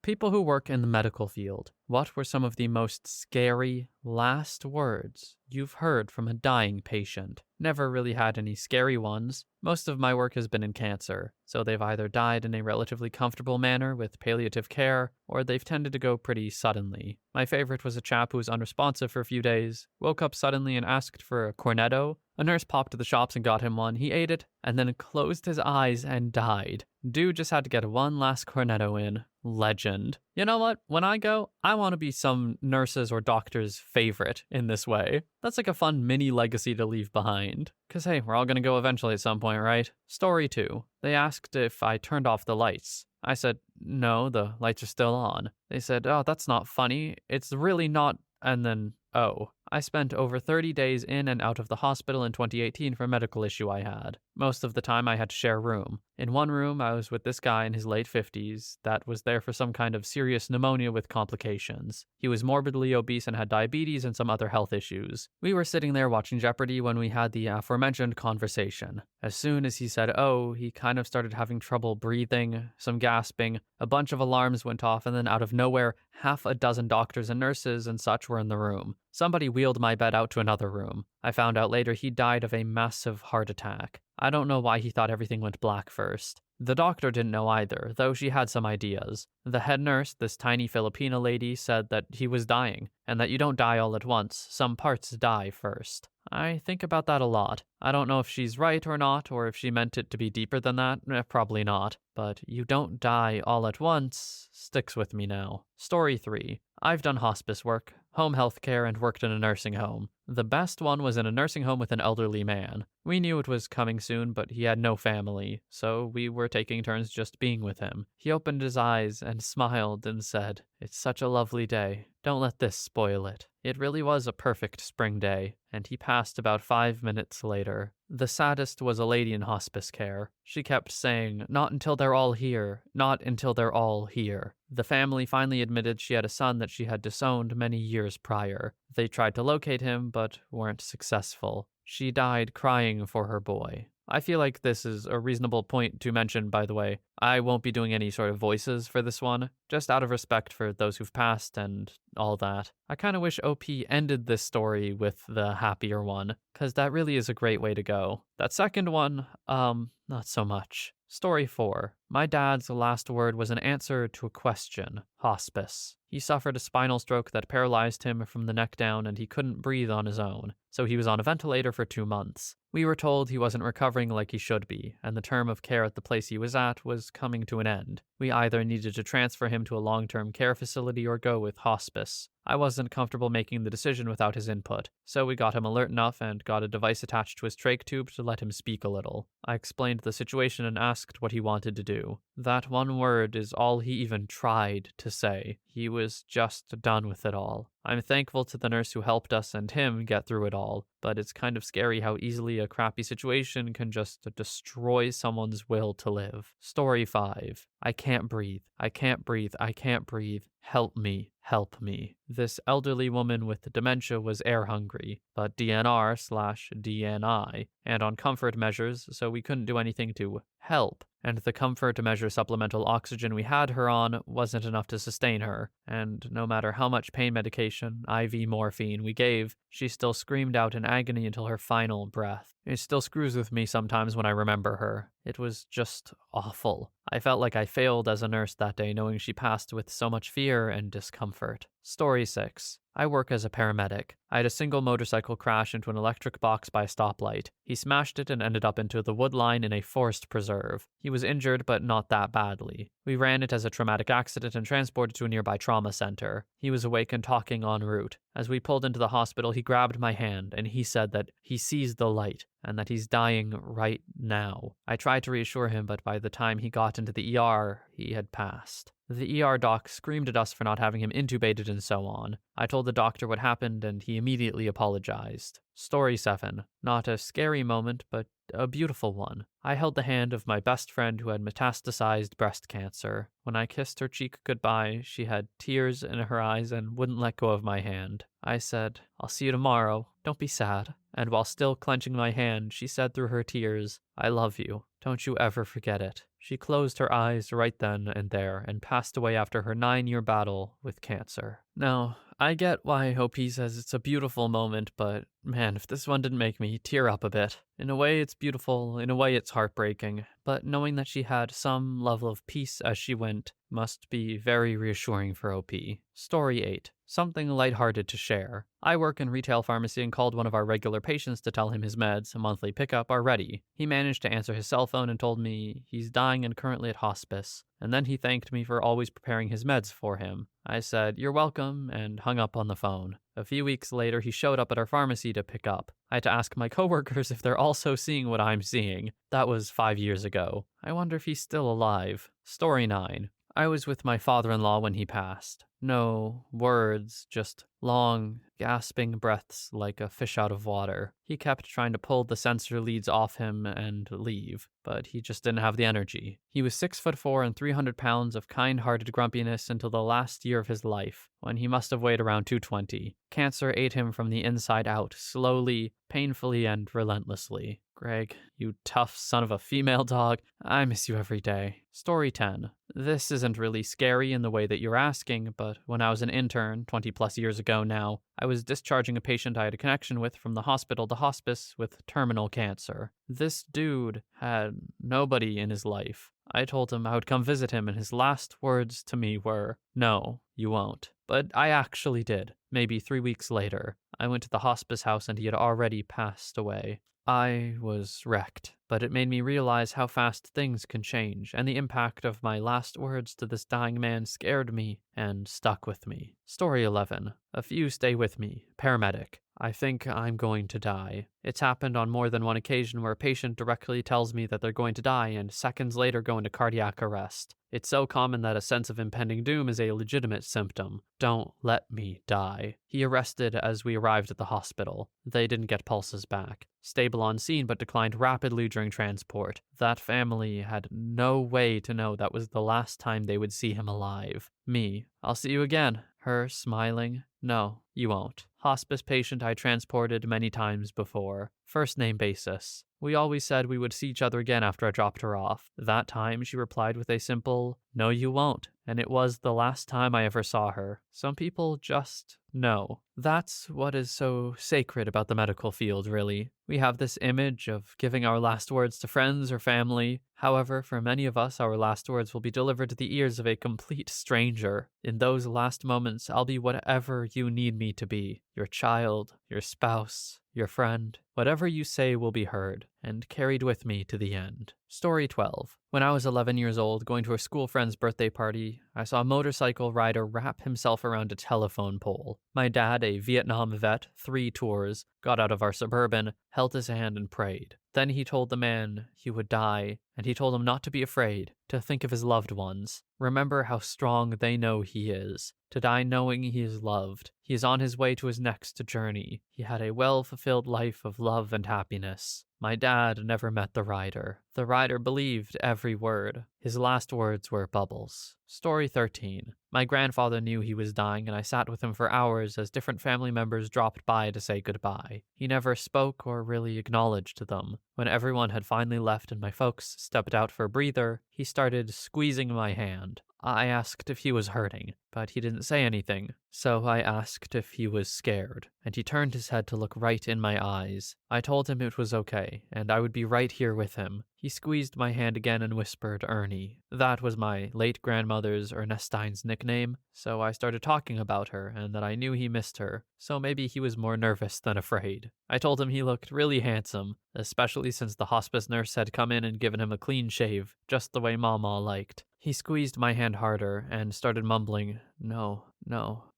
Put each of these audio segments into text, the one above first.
people who work in the medical field, what were some of the most scary last words you've heard from a dying patient? Never really had any scary ones. Most of my work has been in cancer, so they've either died in a relatively comfortable manner with palliative care, or they've tended to go pretty suddenly. My favorite was a chap who was unresponsive for a few days, woke up suddenly and asked for a cornetto. A nurse popped to the shops and got him one. He ate it, and then closed his eyes and died. Dude just had to get one last cornetto in. Legend. You know what? When I go, I want to be some nurse's or doctor's favorite in this way. That's like a fun mini legacy to leave behind. Cause hey, we're all gonna go eventually at some point, right? Story 2. They asked if I turned off the lights. I said, no, the lights are still on. They said, oh, that's not funny. It's really not. And then, oh. I spent over 30 days in and out of the hospital in 2018 for a medical issue I had. Most of the time I had to share a room. In one room, I was with this guy in his late 50s that was there for some kind of serious pneumonia with complications. He was morbidly obese and had diabetes and some other health issues. We were sitting there watching Jeopardy when we had the aforementioned conversation. As soon as he said, oh, he kind of started having trouble breathing, some gasping, a bunch of alarms went off, and then out of nowhere, half a dozen doctors and nurses and such were in the room. Somebody wheeled my bed out to another room. I found out later he died of a massive heart attack. I don't know why he thought everything went black first. The doctor didn't know either, though she had some ideas. The head nurse, this tiny Filipina lady, said that he was dying, and that you don't die all at once. Some parts die first. I think about that a lot. I don't know if she's right or not, or if she meant it to be deeper than that. Probably not. But you don't die all at once sticks with me now. Story 3. I've done hospice work, home health care, and worked in a nursing home. The best one was in a nursing home with an elderly man. We knew it was coming soon, but he had no family, so we were taking turns just being with him. He opened his eyes and smiled and said, "It's such a lovely day. Don't let this spoil it." It really was a perfect spring day, and he passed about 5 minutes later. The saddest was a lady in hospice care. She kept saying, "Not until they're all here. Not until they're all here." The family finally admitted she had a son that she had disowned many years prior. They tried to locate him, but weren't successful. She died crying for her boy. I feel like this is a reasonable point to mention, by the way. I won't be doing any sort of voices for this one, just out of respect for those who've passed and all that. I kind of wish OP ended this story with the happier one, because that really is a great way to go. That second one, not so much. Story 4. My dad's last word was an answer to a question. Hospice. He suffered a spinal stroke that paralyzed him from the neck down, and he couldn't breathe on his own, so he was on a ventilator for 2 months. We were told he wasn't recovering like he should be, and the term of care at the place he was at was coming to an end. We either needed to transfer him to a long-term care facility or go with hospice. I wasn't comfortable making the decision without his input, so we got him alert enough and got a device attached to his trach tube to let him speak a little. I explained the situation and asked what he wanted to do. That one word is all he even tried to say. He was just done with it all. I'm thankful to the nurse who helped us and him get through it all, but it's kind of scary how easily a crappy situation can just destroy someone's will to live. Story 5. I can't breathe. I can't breathe. I can't breathe. Help me. Help me. This elderly woman with dementia was air hungry, but DNR/DNI, and on comfort measures, so we couldn't do anything to help. And the comfort measure supplemental oxygen we had her on wasn't enough to sustain her, and no matter how much pain medication, IV morphine, we gave, she still screamed out in agony until her final breath. It still screws with me sometimes when I remember her. It was just awful. I felt like I failed as a nurse that day, knowing she passed with so much fear and discomfort. Story 6. I work as a paramedic. I had a single motorcycle crash into an electric box by a stoplight. He smashed it and ended up into the wood line in a forest preserve. He was injured, but not that badly. We ran it as a traumatic accident and transported to a nearby trauma center. He was awake and talking en route. As we pulled into the hospital, he grabbed my hand and he said that he sees the light and that he's dying right now. I tried to reassure him, but by the time he got into the ER, he had passed. The ER doc screamed at us for not having him intubated and so on. I told the doctor what happened and he immediately apologized. Story 7. Not a scary moment, but a beautiful one. I held the hand of my best friend who had metastasized breast cancer. When I kissed her cheek goodbye, she had tears in her eyes and wouldn't let go of my hand. I said, "I'll see you tomorrow. Don't be sad." And while still clenching my hand, she said through her tears, "I love you." Don't you ever forget it. She closed her eyes right then and there and passed away after her 9-year battle with cancer. Now, I get why OP says it's a beautiful moment, but man, if this one didn't make me tear up a bit. In a way, it's beautiful, in a way, it's heartbreaking, but knowing that she had some level of peace as she went must be very reassuring for OP. Story 8. Something lighthearted to share. I work in retail pharmacy and called one of our regular patients to tell him his meds, a monthly pickup, are ready. He managed to answer his cell phone and told me he's dying and currently at hospice, and then he thanked me for always preparing his meds for him. I said, "You're welcome," and hung up on the phone. A few weeks later, he showed up at our pharmacy to pick up. I had to ask my coworkers if they're also seeing what I'm seeing. That was 5 years ago. I wonder if he's still alive. Story 9. I was with my father-in-law when he passed. No words, just long, gasping breaths like a fish out of water. He kept trying to pull the sensor leads off him and leave, but he just didn't have the energy. He was 6'4" and 300 pounds of kind-hearted grumpiness until the last year of his life, when he must have weighed around 220. Cancer ate him from the inside out, slowly, painfully, and relentlessly. Greg, you tough son of a female dog, I miss you every day. Story 10. This isn't really scary in the way that you're asking, but when I was an intern, 20 plus years ago now, I was discharging a patient I had a connection with from the hospital to hospice with terminal cancer. This dude had nobody in his life. I told him I would come visit him, and his last words to me were, "No, you won't." But I actually did. Maybe 3 weeks later, I went to the hospice house and he had already passed away. I was wrecked, but it made me realize how fast things can change, and the impact of my last words to this dying man scared me and stuck with me. Story 11. A few stay with me. Paramedic. I think I'm going to die. It's happened on more than one occasion where a patient directly tells me that they're going to die and seconds later go into cardiac arrest. It's so common that a sense of impending doom is a legitimate symptom. Don't let me die. He arrested as we arrived at the hospital. They didn't get pulses back. Stable on scene but declined rapidly during transport. That family had no way to know that was the last time they would see him alive. Me. I'll see you again. Her smiling. No, you won't. Hospice patient I transported many times before. First name basis. We always said we would see each other again after I dropped her off. That time she replied with a simple, "No, you won't." And it was the last time I ever saw her. Some people just know. That's what is so sacred about the medical field, really. We have this image of giving our last words to friends or family. However, for many of us, our last words will be delivered to the ears of a complete stranger. In those last moments, I'll be whatever you need me to be. Your child, your spouse, your friend. Whatever you say will be heard and carried with me to the end. Story 12. When I was 11 years old, going to a school friend's birthday party, I saw a motorcycle rider wrap himself around a telephone pole. My dad, a Vietnam vet, 3 tours, got out of our Suburban, held his hand and prayed. Then he told the man he would die, and he told him not to be afraid, to think of his loved ones. Remember how strong they know he is. To die knowing he is loved. He is on his way to his next journey. He had a well-fulfilled life of love and happiness. My dad never met the rider. The rider believed every word. His last words were bubbles. Story 13. My grandfather knew he was dying, and I sat with him for hours as different family members dropped by to say goodbye. He never spoke or really acknowledged them. When everyone had finally left and my folks stepped out for a breather, he started squeezing my hand. I asked if he was hurting, but he didn't say anything. So I asked if he was scared, and he turned his head to look right in my eyes. I told him it was okay, and I would be right here with him. He squeezed my hand again and whispered, "Ernie." That was my late grandmother's Ernestine's nickname, so I started talking about her and that I knew he missed her, so maybe he was more nervous than afraid. I told him he looked really handsome, especially since the hospice nurse had come in and given him a clean shave, just the way Mama liked. He squeezed my hand harder and started mumbling, "No,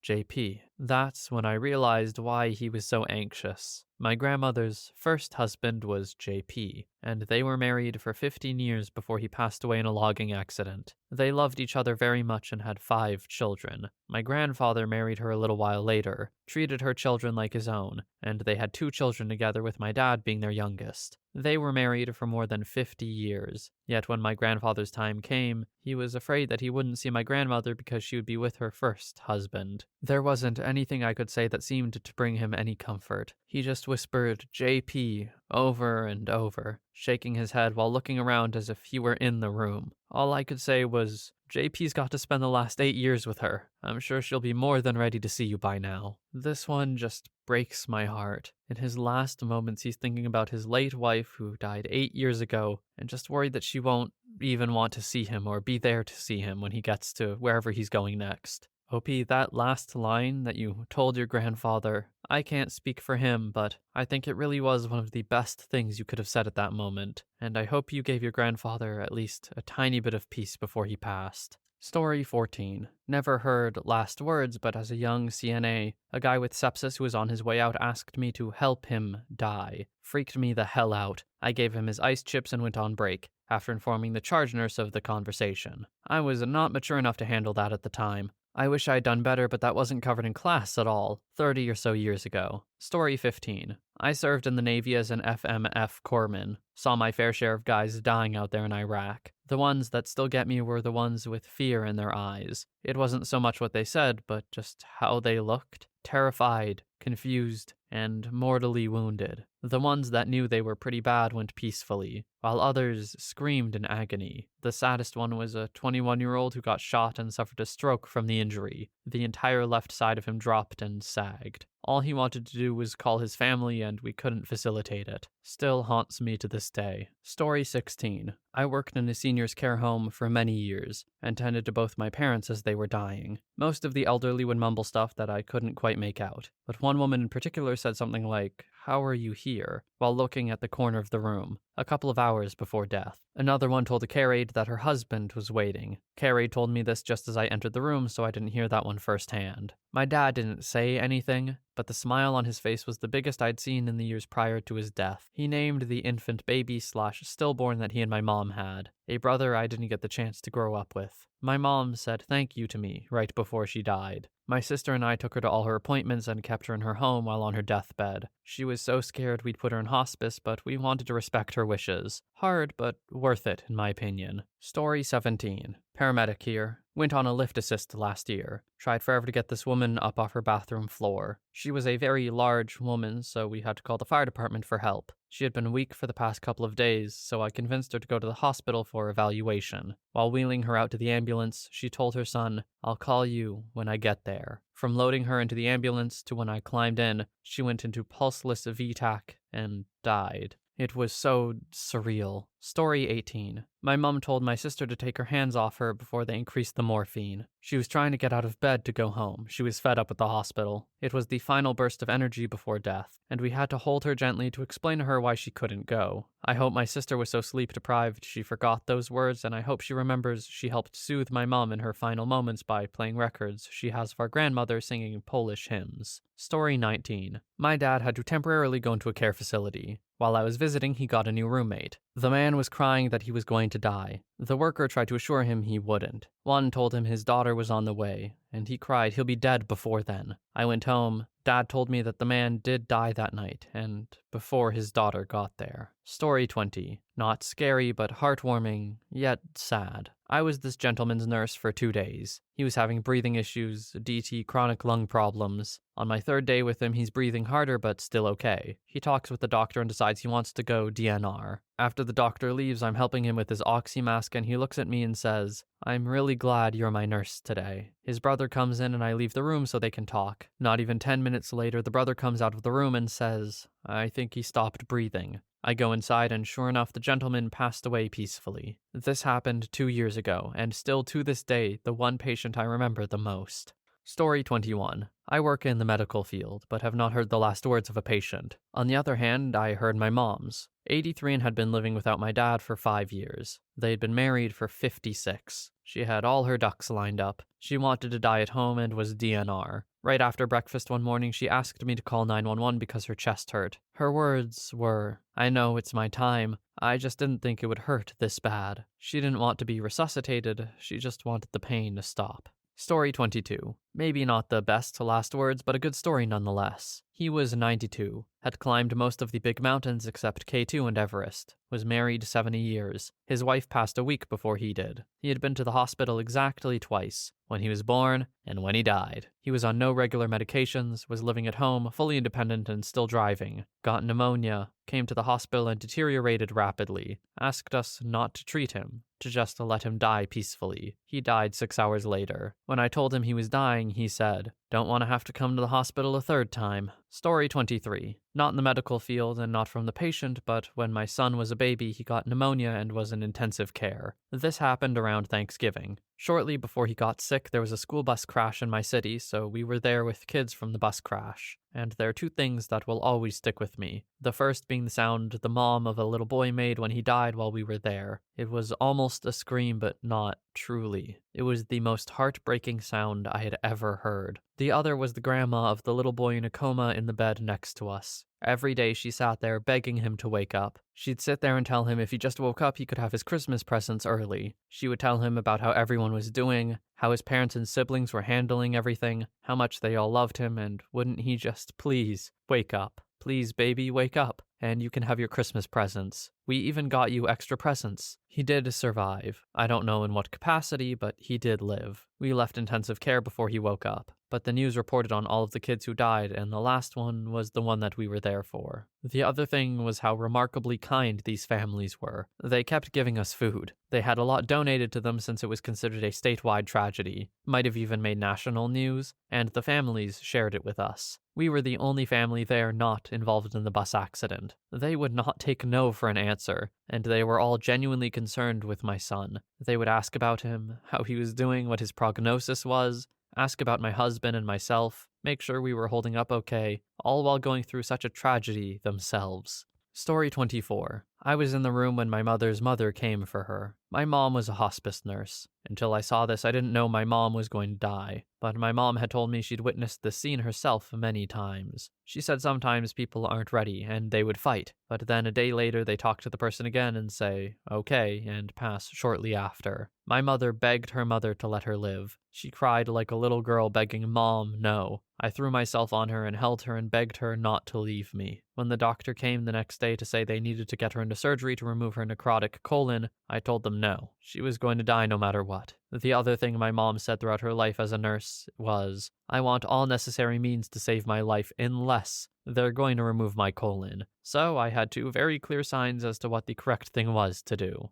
JP." That's when I realized why he was so anxious. My grandmother's first husband was JP, and they were married for 15 years before he passed away in a logging accident. They loved each other very much and had 5 children. My grandfather married her a little while later, treated her children like his own, and they had 2 children together with my dad being their youngest. They were married for more than 50 years, yet when my grandfather's time came, he was afraid that he wouldn't see my grandmother because she would be with her her first husband. There wasn't anything I could say that seemed to bring him any comfort. He just whispered JP over and over, shaking his head while looking around as if he were in the room. All I could say was, JP's got to spend the last 8 years with her. I'm sure she'll be more than ready to see you by now. This one just breaks my heart. In his last moments, he's thinking about his late wife who died 8 years ago and just worried that she won't even want to see him or be there to see him when he gets to wherever he's going next. OP, that last line that you told your grandfather, I can't speak for him, but I think it really was one of the best things you could have said at that moment, and I hope you gave your grandfather at least a tiny bit of peace before he passed. Story 14. Never heard last words, but as a young CNA, a guy with sepsis who was on his way out asked me to help him die. Freaked me the hell out. I gave him his ice chips and went on break, after informing the charge nurse of the conversation. I was not mature enough to handle that at the time. I wish I'd done better, but that wasn't covered in class at all, 30 or so years ago. Story 15. I served in the Navy as an FMF corpsman. Saw my fair share of guys dying out there in Iraq. The ones that still get me were the ones with fear in their eyes. It wasn't so much what they said, but just how they looked. Terrified, confused, and mortally wounded. The ones that knew they were pretty bad went peacefully, while others screamed in agony. The saddest one was a 21-year-old who got shot and suffered a stroke from the injury. The entire left side of him dropped and sagged. All he wanted to do was call his family, and we couldn't facilitate it. Still haunts me to this day. Story 16. I worked in a seniors' care home for many years, and tended to both my parents as they were dying. Most of the elderly would mumble stuff that I couldn't quite make out, but one woman in particular said something like, "How are you here?" while looking at the corner of the room, a couple of hours before death. Another one told a care aide that her husband was waiting. Care aide told me this just as I entered the room, so I didn't hear that one firsthand. My dad didn't say anything, but the smile on his face was the biggest I'd seen in the years prior to his death. He named the infant baby/stillborn that he and my mom had, a brother I didn't get the chance to grow up with. My mom said thank you to me right before she died. My sister and I took her to all her appointments and kept her in her home while on her deathbed. She was so scared we'd put her in hospice, but we wanted to respect her wishes. Hard, but worth it, in my opinion. Story 17. Paramedic here. Went on a lift assist last year. Tried forever to get this woman up off her bathroom floor. She was a very large woman, so we had to call the fire department for help. She had been weak for the past couple of days, so I convinced her to go to the hospital for evaluation. While wheeling her out to the ambulance, she told her son, "I'll call you when I get there." From loading her into the ambulance to when I climbed in, she went into pulseless VTAC and died. It was so surreal. Story 18. My mum told my sister to take her hands off her before they increased the morphine. She was trying to get out of bed to go home. She was fed up at the hospital. It was the final burst of energy before death, and we had to hold her gently to explain to her why she couldn't go. I hope my sister was so sleep-deprived she forgot those words, and I hope she remembers she helped soothe my mum in her final moments by playing records she has of our grandmother singing Polish hymns. Story 19. My dad had to temporarily go into a care facility. While I was visiting, he got a new roommate. The man was crying that he was going to die. The worker tried to assure him he wouldn't. One told him his daughter was on the way, and he cried he'll be dead before then. I went home. Dad told me that the man did die that night, and before his daughter got there. Story 20. Not scary, but heartwarming, yet sad. I was this gentleman's nurse for 2 days. He was having breathing issues, DT, chronic lung problems. On my 3rd day with him, he's breathing harder, but still okay. He talks with the doctor and decides he wants to go DNR. After the doctor leaves, I'm helping him with his oxy mask, and he looks at me and says, "I'm really glad you're my nurse today." His brother comes in and I leave the room so they can talk. Not even 10 minutes later, the brother comes out of the room and says, "I think he stopped breathing." I go inside and sure enough, the gentleman passed away peacefully. This happened 2 years ago, and still to this day, the one patient I remember the most. Story 21. I work in the medical field, but have not heard the last words of a patient. On the other hand, I heard my mom's. 83 and had been living without my dad for 5 years. They had been married for 56. She had all her ducks lined up. She wanted to die at home and was DNR. Right after breakfast one morning, she asked me to call 911 because her chest hurt. Her words were, "I know it's my time. I just didn't think it would hurt this bad." She didn't want to be resuscitated. She just wanted the pain to stop. Story 22. Maybe not the best last words, but a good story nonetheless. He was 92, had climbed most of the big mountains except K2 and Everest, was married 70 years. His wife passed a week before he did. He had been to the hospital exactly twice, when he was born and when he died. He was on no regular medications, was living at home, fully independent and still driving, got pneumonia, came to the hospital and deteriorated rapidly, asked us not to treat him, to just let him die peacefully. He died 6 hours later. When I told him he was dying, he said, "Don't want to have to come to the hospital a third time." Story 23. Not in the medical field and not from the patient, but when my son was a baby, he got pneumonia and was in intensive care. This happened around Thanksgiving. Shortly before he got sick, there was a school bus crash in my city, so we were there with kids from the bus crash. And there are two things that will always stick with me. The first being the sound the mom of a little boy made when he died while we were there. It was almost a scream, but not truly. It was the most heartbreaking sound I had ever heard. The other was the grandma of the little boy in a coma in the bed next to us. Every day she sat there begging him to wake up. She'd sit there and tell him if he just woke up, he could have his Christmas presents early. She would tell him about how everyone was doing, how his parents and siblings were handling everything, how much they all loved him, and wouldn't he just please wake up? Please, baby, wake up, and you can have your Christmas presents. We even got you extra presents. He did survive. I don't know in what capacity, but he did live. We left intensive care before he woke up, but the news reported on all of the kids who died, and the last one was the one that we were there for. The other thing was how remarkably kind these families were. They kept giving us food. They had a lot donated to them since it was considered a statewide tragedy, might have even made national news, and the families shared it with us. We were the only family there not involved in the bus accident. They would not take no for an answer, and they were all genuinely concerned with my son. They would ask about him, how he was doing, what his prognosis was, ask about my husband and myself, make sure we were holding up okay, all while going through such a tragedy themselves. Story 24. I was in the room when my mother's mother came for her. My mom was a hospice nurse. Until I saw this, I didn't know my mom was going to die, but my mom had told me she'd witnessed this scene herself many times. She said sometimes people aren't ready, and they would fight, but then a day later they talk to the person again and say, okay, and pass shortly after. My mother begged her mother to let her live. She cried like a little girl begging Mom no. I threw myself on her and held her and begged her not to leave me. When the doctor came the next day to say they needed to get her into surgery to remove her necrotic colon, I told them no. She was going to die no matter what. The other thing my mom said throughout her life as a nurse was, I want all necessary means to save my life unless they're going to remove my colon. So I had two very clear signs as to what the correct thing was to do.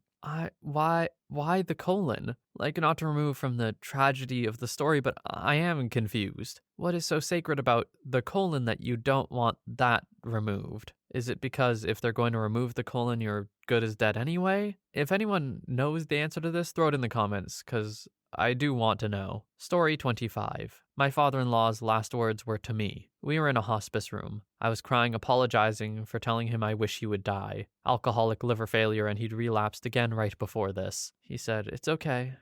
Why the colon? Like, not to remove from the tragedy of the story, but I am confused. What is so sacred about the colon that you don't want that removed? Is it because if they're going to remove the colon, you're good as dead anyway? If anyone knows the answer to this, throw it in the comments, because I do want to know. Story 25. My father-in-law's last words were to me. We were in a hospice room. I was crying, apologizing for telling him I wish he would die. Alcoholic liver failure, and he'd relapsed again right before this. He said, it's okay,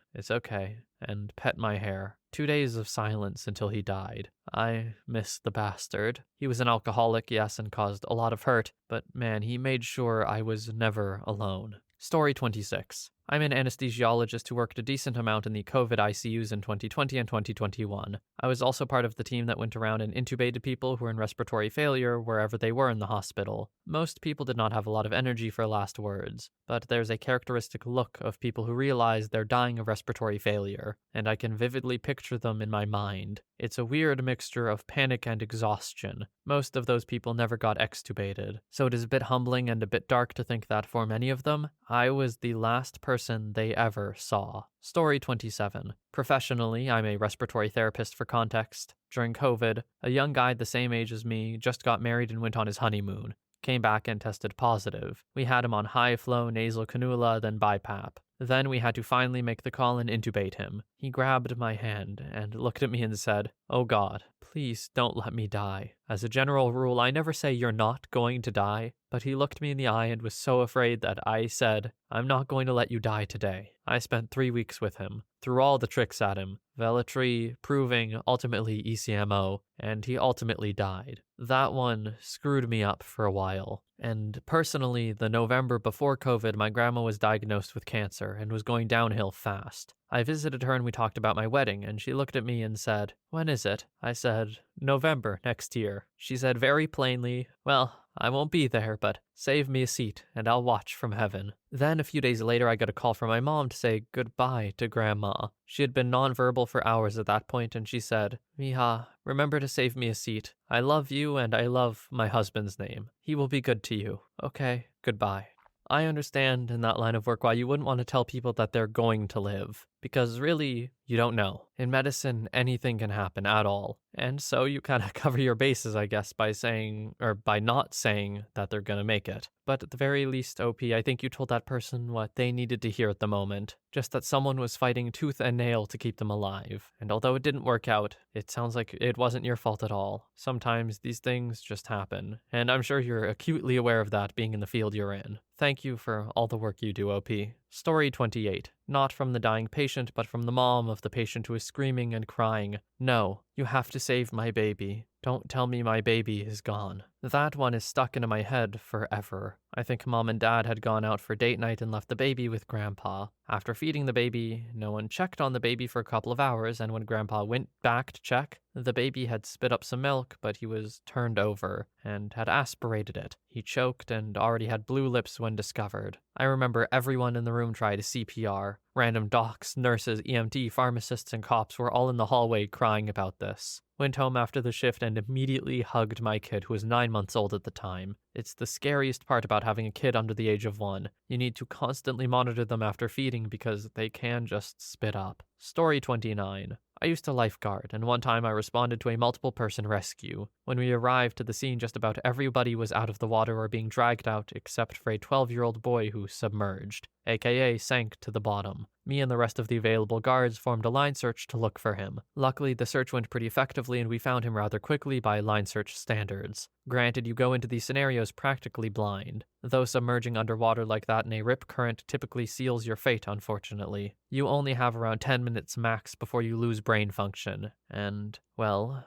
and pet my hair. 2 days of silence until he died. I miss the bastard. He was an alcoholic, yes, and caused a lot of hurt, but man, he made sure I was never alone. Story 26. I'm an anesthesiologist who worked a decent amount in the COVID ICUs in 2020 and 2021. I was also part of the team that went around and intubated people who were in respiratory failure wherever they were in the hospital. Most people did not have a lot of energy for last words, but there's a characteristic look of people who realize they're dying of respiratory failure, and I can vividly picture them in my mind. It's a weird mixture of panic and exhaustion. Most of those people never got extubated, so it is a bit humbling and a bit dark to think that for many of them, I was the last person they ever saw. Story 27. Professionally, I'm a respiratory therapist for context. During COVID, a young guy the same age as me just got married and went on his honeymoon. Came back and tested positive. We had him on high-flow nasal cannula, then BiPAP. Then we had to finally make the call and intubate him. He grabbed my hand and looked at me and said, "Oh God, please don't let me die." As a general rule, I never say you're not going to die, but he looked me in the eye and was so afraid that I said, "I'm not going to let you die today." I spent 3 weeks with him, threw all the tricks at him, Velatri proving ultimately ECMO, and he ultimately died. That one screwed me up for a while. And personally, the November before COVID, my grandma was diagnosed with cancer and was going downhill fast. I visited her and we talked about my wedding, and she looked at me and said, "When is it?" I said, "November next year." She said very plainly, "Well, I won't be there, but save me a seat and I'll watch from heaven." Then a few days later, I got a call from my mom to say goodbye to Grandma. She had been nonverbal for hours at that point, and she said, "Miha, remember to save me a seat. I love you and I love my husband's name. He will be good to you. Okay, goodbye." I understand in that line of work why you wouldn't want to tell people that they're going to live, because really, you don't know. In medicine, anything can happen at all. And so you kind of cover your bases, I guess, by saying, or by not saying that they're going to make it. But at the very least, OP, I think you told that person what they needed to hear at the moment. Just that someone was fighting tooth and nail to keep them alive. And although it didn't work out, it sounds like it wasn't your fault at all. Sometimes these things just happen. And I'm sure you're acutely aware of that being in the field you're in. Thank you for all the work you do, OP. Story 28. Not from the dying patient, but from the mom of the patient who is screaming and crying, "No, you have to save my baby. Don't tell me my baby is gone." That one is stuck into my head forever. I think mom and dad had gone out for date night and left the baby with grandpa. After feeding the baby, no one checked on the baby for a couple of hours, and when grandpa went back to check, the baby had spit up some milk, but he was turned over and had aspirated it. He choked and already had blue lips when discovered. I remember everyone in the room tried CPR. Random docs, nurses, EMT, pharmacists, and cops were all in the hallway crying about this. Went home after the shift and immediately hugged my kid, who was 9 months old at the time. It's the scariest part about having a kid under the age of 1. You need to constantly monitor them after feeding because they can just spit up. Story 29. I used to lifeguard, and one time I responded to a multiple-person rescue. When we arrived to the scene, just about everybody was out of the water or being dragged out except for a 12-year-old boy who submerged, aka sank to the bottom. Me and the rest of the available guards formed a line search to look for him. Luckily, the search went pretty effectively and we found him rather quickly by line search standards. Granted, you go into these scenarios practically blind, though submerging underwater like that in a rip current typically seals your fate, unfortunately. You only have around 10 minutes max before you lose brain function, and, well,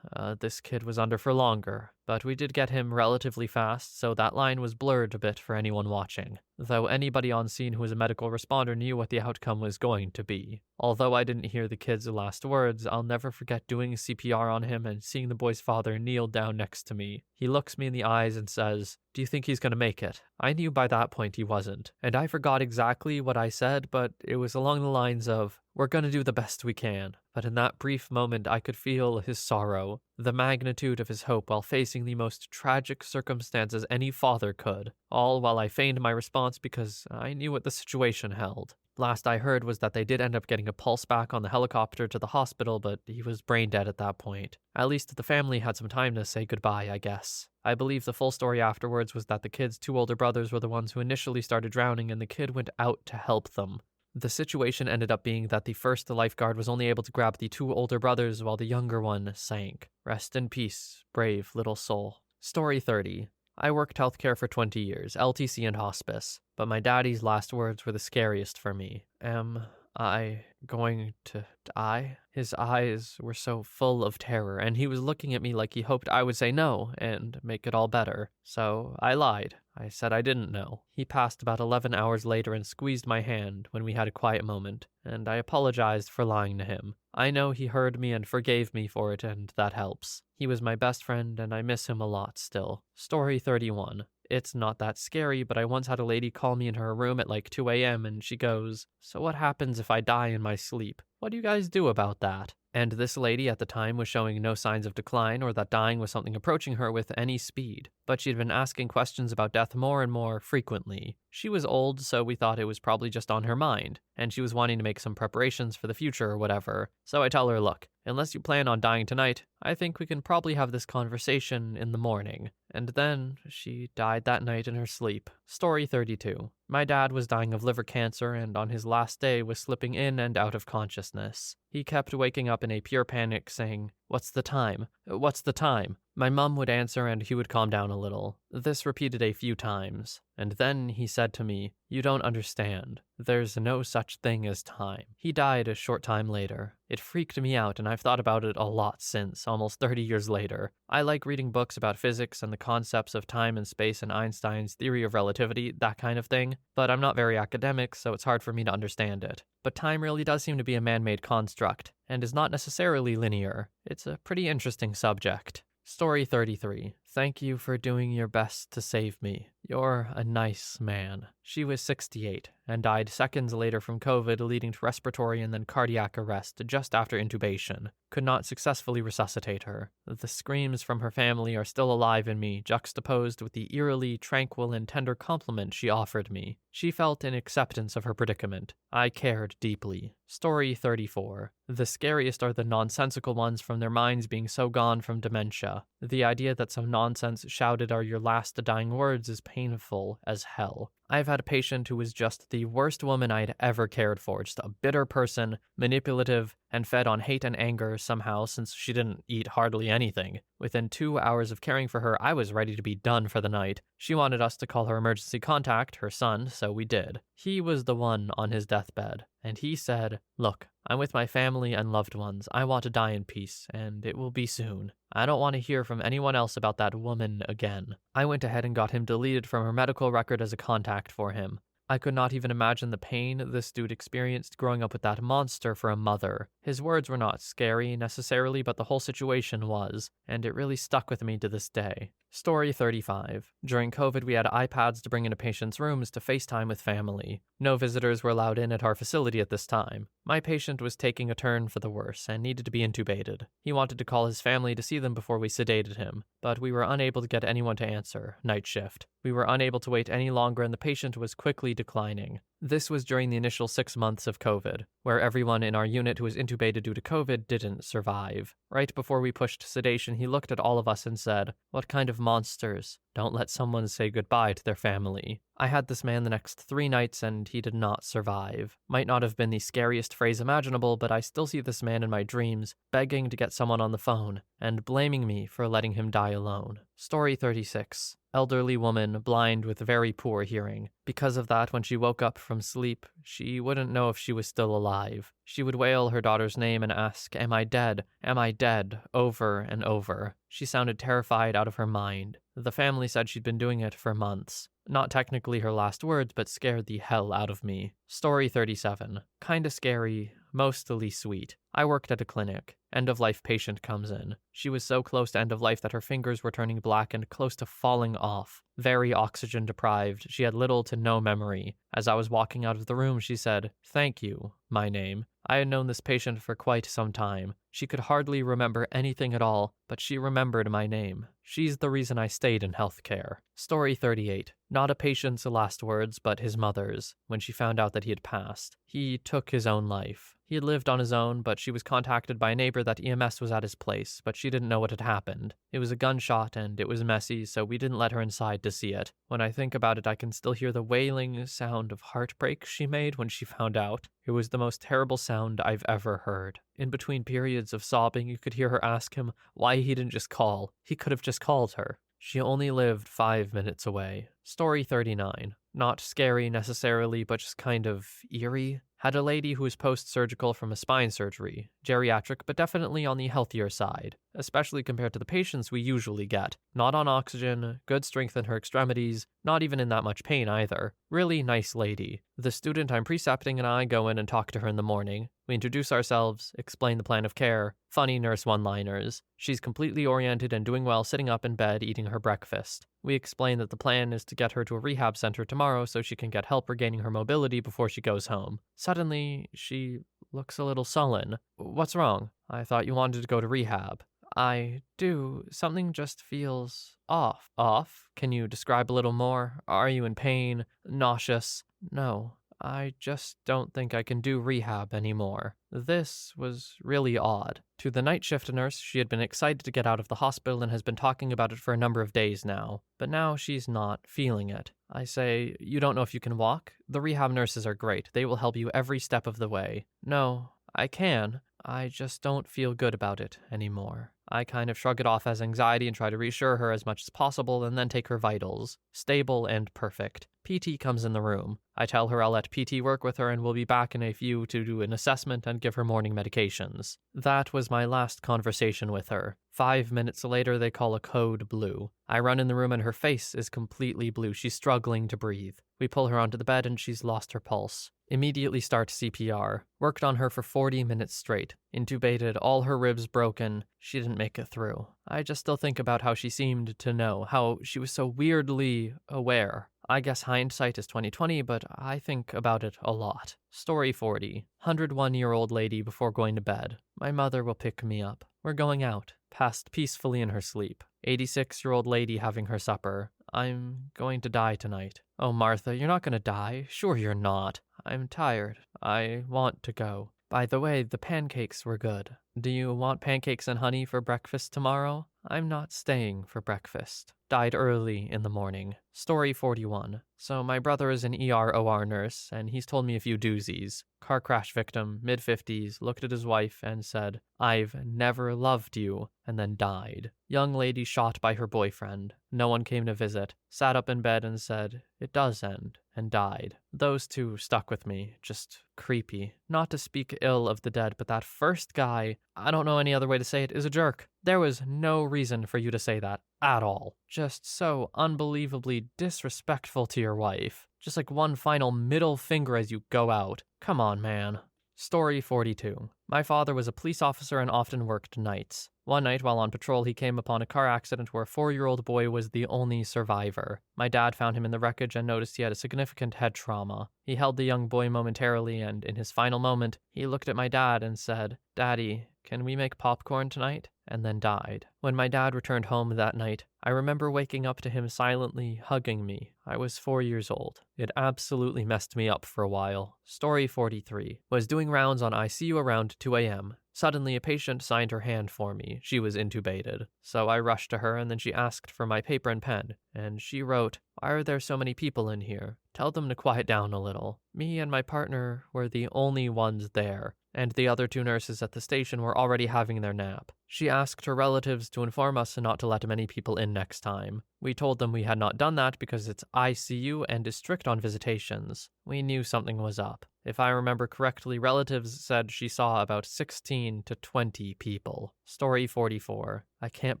this kid was under for longer. But we did get him relatively fast, so that line was blurred a bit for anyone watching. Though anybody on scene who was a medical responder knew what the outcome was going to be. Although I didn't hear the kid's last words, I'll never forget doing CPR on him and seeing the boy's father kneel down next to me. He looks me in the eyes and says, "Do you think he's going to make it?" I knew by that point he wasn't, and I forgot exactly what I said, but it was along the lines of, "We're going to do the best we can." But in that brief moment, I could feel his sorrow, the magnitude of his hope while facing the most tragic circumstances any father could, all while I feigned my response because I knew what the situation held. Last I heard was that they did end up getting a pulse back on the helicopter to the hospital, but he was brain dead at that point. At least the family had some time to say goodbye, I guess. I believe the full story afterwards was that the kid's 2 older brothers were the ones who initially started drowning and the kid went out to help them. The situation ended up being that the first lifeguard was only able to grab the 2 older brothers while the younger one sank. Rest in peace, brave little soul. Story 30. I worked healthcare for 20 years, LTC and hospice, but my daddy's last words were the scariest for me. Am I going to die? His eyes were so full of terror, and he was looking at me like he hoped I would say no and make it all better. So I lied. I said I didn't know. He passed about 11 hours later and squeezed my hand when we had a quiet moment, and I apologized for lying to him. I know he heard me and forgave me for it, and that helps. He was my best friend, and I miss him a lot still. Story 31. It's not that scary, but I once had a lady call me in her room at like 2 a.m. and she goes, "So what happens if I die in my sleep? What do you guys do about that?" And this lady at the time was showing no signs of decline or that dying was something approaching her with any speed, but she'd been asking questions about death more and more frequently. She was old, so we thought it was probably just on her mind, and she was wanting to make some preparations for the future or whatever. So I tell her, "Look, unless you plan on dying tonight, I think we can probably have this conversation in the morning." And then she died that night in her sleep. Story 32. My dad was dying of liver cancer and on his last day was slipping in and out of consciousness. He kept waking up in a pure panic saying, "What's the time? What's the time? My mum would answer and he would calm down a little. This repeated a few times, and then he said to me, "You don't understand. There's no such thing as time." He died a short time later. It freaked me out, and I've thought about it a lot since, almost 30 years later. I like reading books about physics and the concepts of time and space and Einstein's theory of relativity, that kind of thing, but I'm not very academic, so it's hard for me to understand it. But time really does seem to be a man-made construct, and is not necessarily linear. It's a pretty interesting subject. Story 33. Thank you for doing your best to save me. You're a nice man. She was 68 and died seconds later from COVID, leading to respiratory and then cardiac arrest just after intubation. Could not successfully resuscitate her. The screams from her family are still alive in me, juxtaposed with the eerily tranquil and tender compliment she offered me. She felt an acceptance of her predicament. I cared deeply. Story 34. The scariest are the nonsensical ones from their minds being so gone from dementia. The idea that some nonsense shouted are your last dying words is painful as hell. I've had a patient who was just the worst woman I'd ever cared for, just a bitter person, manipulative, and fed on hate and anger somehow since she didn't eat hardly anything. Within 2 hours of caring for her, I was ready to be done for the night. She wanted us to call her emergency contact, her son, so we did. He was the one on his deathbed, and he said, "Look, I'm with my family and loved ones. I want to die in peace, and it will be soon. I don't want to hear from anyone else about that woman again." I went ahead and got him deleted from her medical record as a contact for him. I could not even imagine the pain this dude experienced growing up with that monster for a mother. His words were not scary necessarily, but the whole situation was, and it really stuck with me to this day. Story 35. During COVID, we had iPads to bring into patients' rooms to FaceTime with family. No visitors were allowed in at our facility at this time. My patient was taking a turn for the worse and needed to be intubated. He wanted to call his family to see them before we sedated him, but we were unable to get anyone to answer. Night shift. We were unable to wait any longer and the patient was quickly declining. This was during the initial 6 months of COVID, where everyone in our unit who was intubated due to COVID didn't survive. Right before we pushed sedation, he looked at all of us and said, "What kind of monsters? Don't let someone say goodbye to their family." I had this man the next 3 nights and he did not survive. Might not have been the scariest phrase imaginable, but I still see this man in my dreams, begging to get someone on the phone, and blaming me for letting him die alone. Story 36. Elderly woman, blind with very poor hearing. Because of that, when she woke up from sleep, she wouldn't know if she was still alive. She would wail her daughter's name and ask, "Am I dead? Am I dead?" over and over. She sounded terrified out of her mind. The family said she'd been doing it for months. Not technically her last words, but scared the hell out of me. Story 37. Kinda scary, mostly sweet. I worked at a clinic. End-of-life patient comes in. She was so close to end-of-life that her fingers were turning black and close to falling off. Very oxygen-deprived, she had little to no memory. As I was walking out of the room, she said, "Thank you," my name. I had known this patient for quite some time. She could hardly remember anything at all, but she remembered my name. She's the reason I stayed in healthcare. Story 38. Not a patient's last words, but his mother's, when she found out that he had passed. He took his own life. He had lived on his own, but she was contacted by a neighbor that EMS was at his place, but she didn't know what had happened. It was a gunshot, and it was messy, so we didn't let her inside to see it. When I think about it, I can still hear the wailing sound of heartbreak she made when she found out. It was the most terrible sound I've ever heard. In between periods of sobbing, you could hear her ask him why he didn't just call. He could have just called her. She only lived 5 minutes away. Story 39. Not scary necessarily, but just kind of eerie. Had a lady who was post-surgical from a spine surgery. Geriatric, but definitely on the healthier side, especially compared to the patients we usually get. Not on oxygen, good strength in her extremities, not even in that much pain either. Really nice lady. The student I'm precepting and I go in and talk to her in the morning. We introduce ourselves, explain the plan of care, funny nurse one-liners. She's completely oriented and doing well sitting up in bed eating her breakfast. We explain that the plan is to get her to a rehab center tomorrow so she can get help regaining her mobility before she goes home. Suddenly, she looks a little sullen. "What's wrong? I thought you wanted to go to rehab." "I do. Something just feels off." "Off? Can you describe a little more? Are you in pain? Nauseous?" "No. I just don't think I can do rehab anymore." This was really odd. To the night shift nurse, she had been excited to get out of the hospital and has been talking about it for a number of days now. But now she's not feeling it. I say, "You don't know if you can walk? The rehab nurses are great. They will help you every step of the way." "No, I can, I just don't feel good about it anymore. I kind of shrug it off as anxiety and try to reassure her as much as possible and then take her vitals. Stable and perfect. PT comes in the room. I tell her I'll let PT work with her and we'll be back in a few to do an assessment and give her morning medications. That was my last conversation with her. 5 minutes later, they call a code blue. I run in the room and her face is completely blue. She's struggling to breathe. We pull her onto the bed and she's lost her pulse. Immediately start CPR. Worked on her for 40 minutes straight. Intubated, all her ribs broken. She didn't make it through. I just still think about how she seemed to know, how she was so weirdly aware. I guess hindsight is 20/20, but I think about it a lot. Story 40. 101-year-old lady before going to bed. My mother will pick me up. We're going out. Passed peacefully in her sleep. 86-year-old lady having her supper. I'm going to die tonight. Oh, Martha, you're not going to die. Sure you're not. I'm tired. I want to go. By the way, the pancakes were good. Do you want pancakes and honey for breakfast tomorrow? I'm not staying for breakfast. Died early in the morning. Story 41. So my brother is an ER/OR nurse, and he's told me a few doozies. Car crash victim, mid-50s, looked at his wife and said, "I've never loved you," and then died. Young lady shot by her boyfriend. No one came to visit. Sat up in bed and said, "It does end," and died. Those two stuck with me. Just creepy. Not to speak ill of the dead, but that first guy, I don't know any other way to say it, is a jerk. There was no reason for you to say that at all. Just so unbelievably disrespectful to your wife. Just like one final middle finger as you go out. Come on, man. Story 42. My father was a police officer and often worked nights. One night while on patrol, he came upon a car accident where a 4-year-old boy was the only survivor. My dad found him in the wreckage and noticed he had a significant head trauma. He held the young boy momentarily, and in his final moment, he looked at my dad and said, "Daddy, can we make popcorn tonight?" and then died. When my dad returned home that night, I remember waking up to him silently hugging me. I was 4 years old. It absolutely messed me up for a while. Story 43. Was doing rounds on ICU around 2 a.m. Suddenly, a patient signed her hand for me. She was intubated. So I rushed to her, and then she asked for my paper and pen. And she wrote, "Why are there so many people in here? Tell them to quiet down a little." Me and my partner were the only ones there, and the other 2 nurses at the station were already having their nap. She asked her relatives to inform us not to let many people in next time. We told them we had not done that because it's ICU and is strict on visitations. We knew something was up. If I remember correctly, relatives said she saw about 16 to 20 people. Story 44. I can't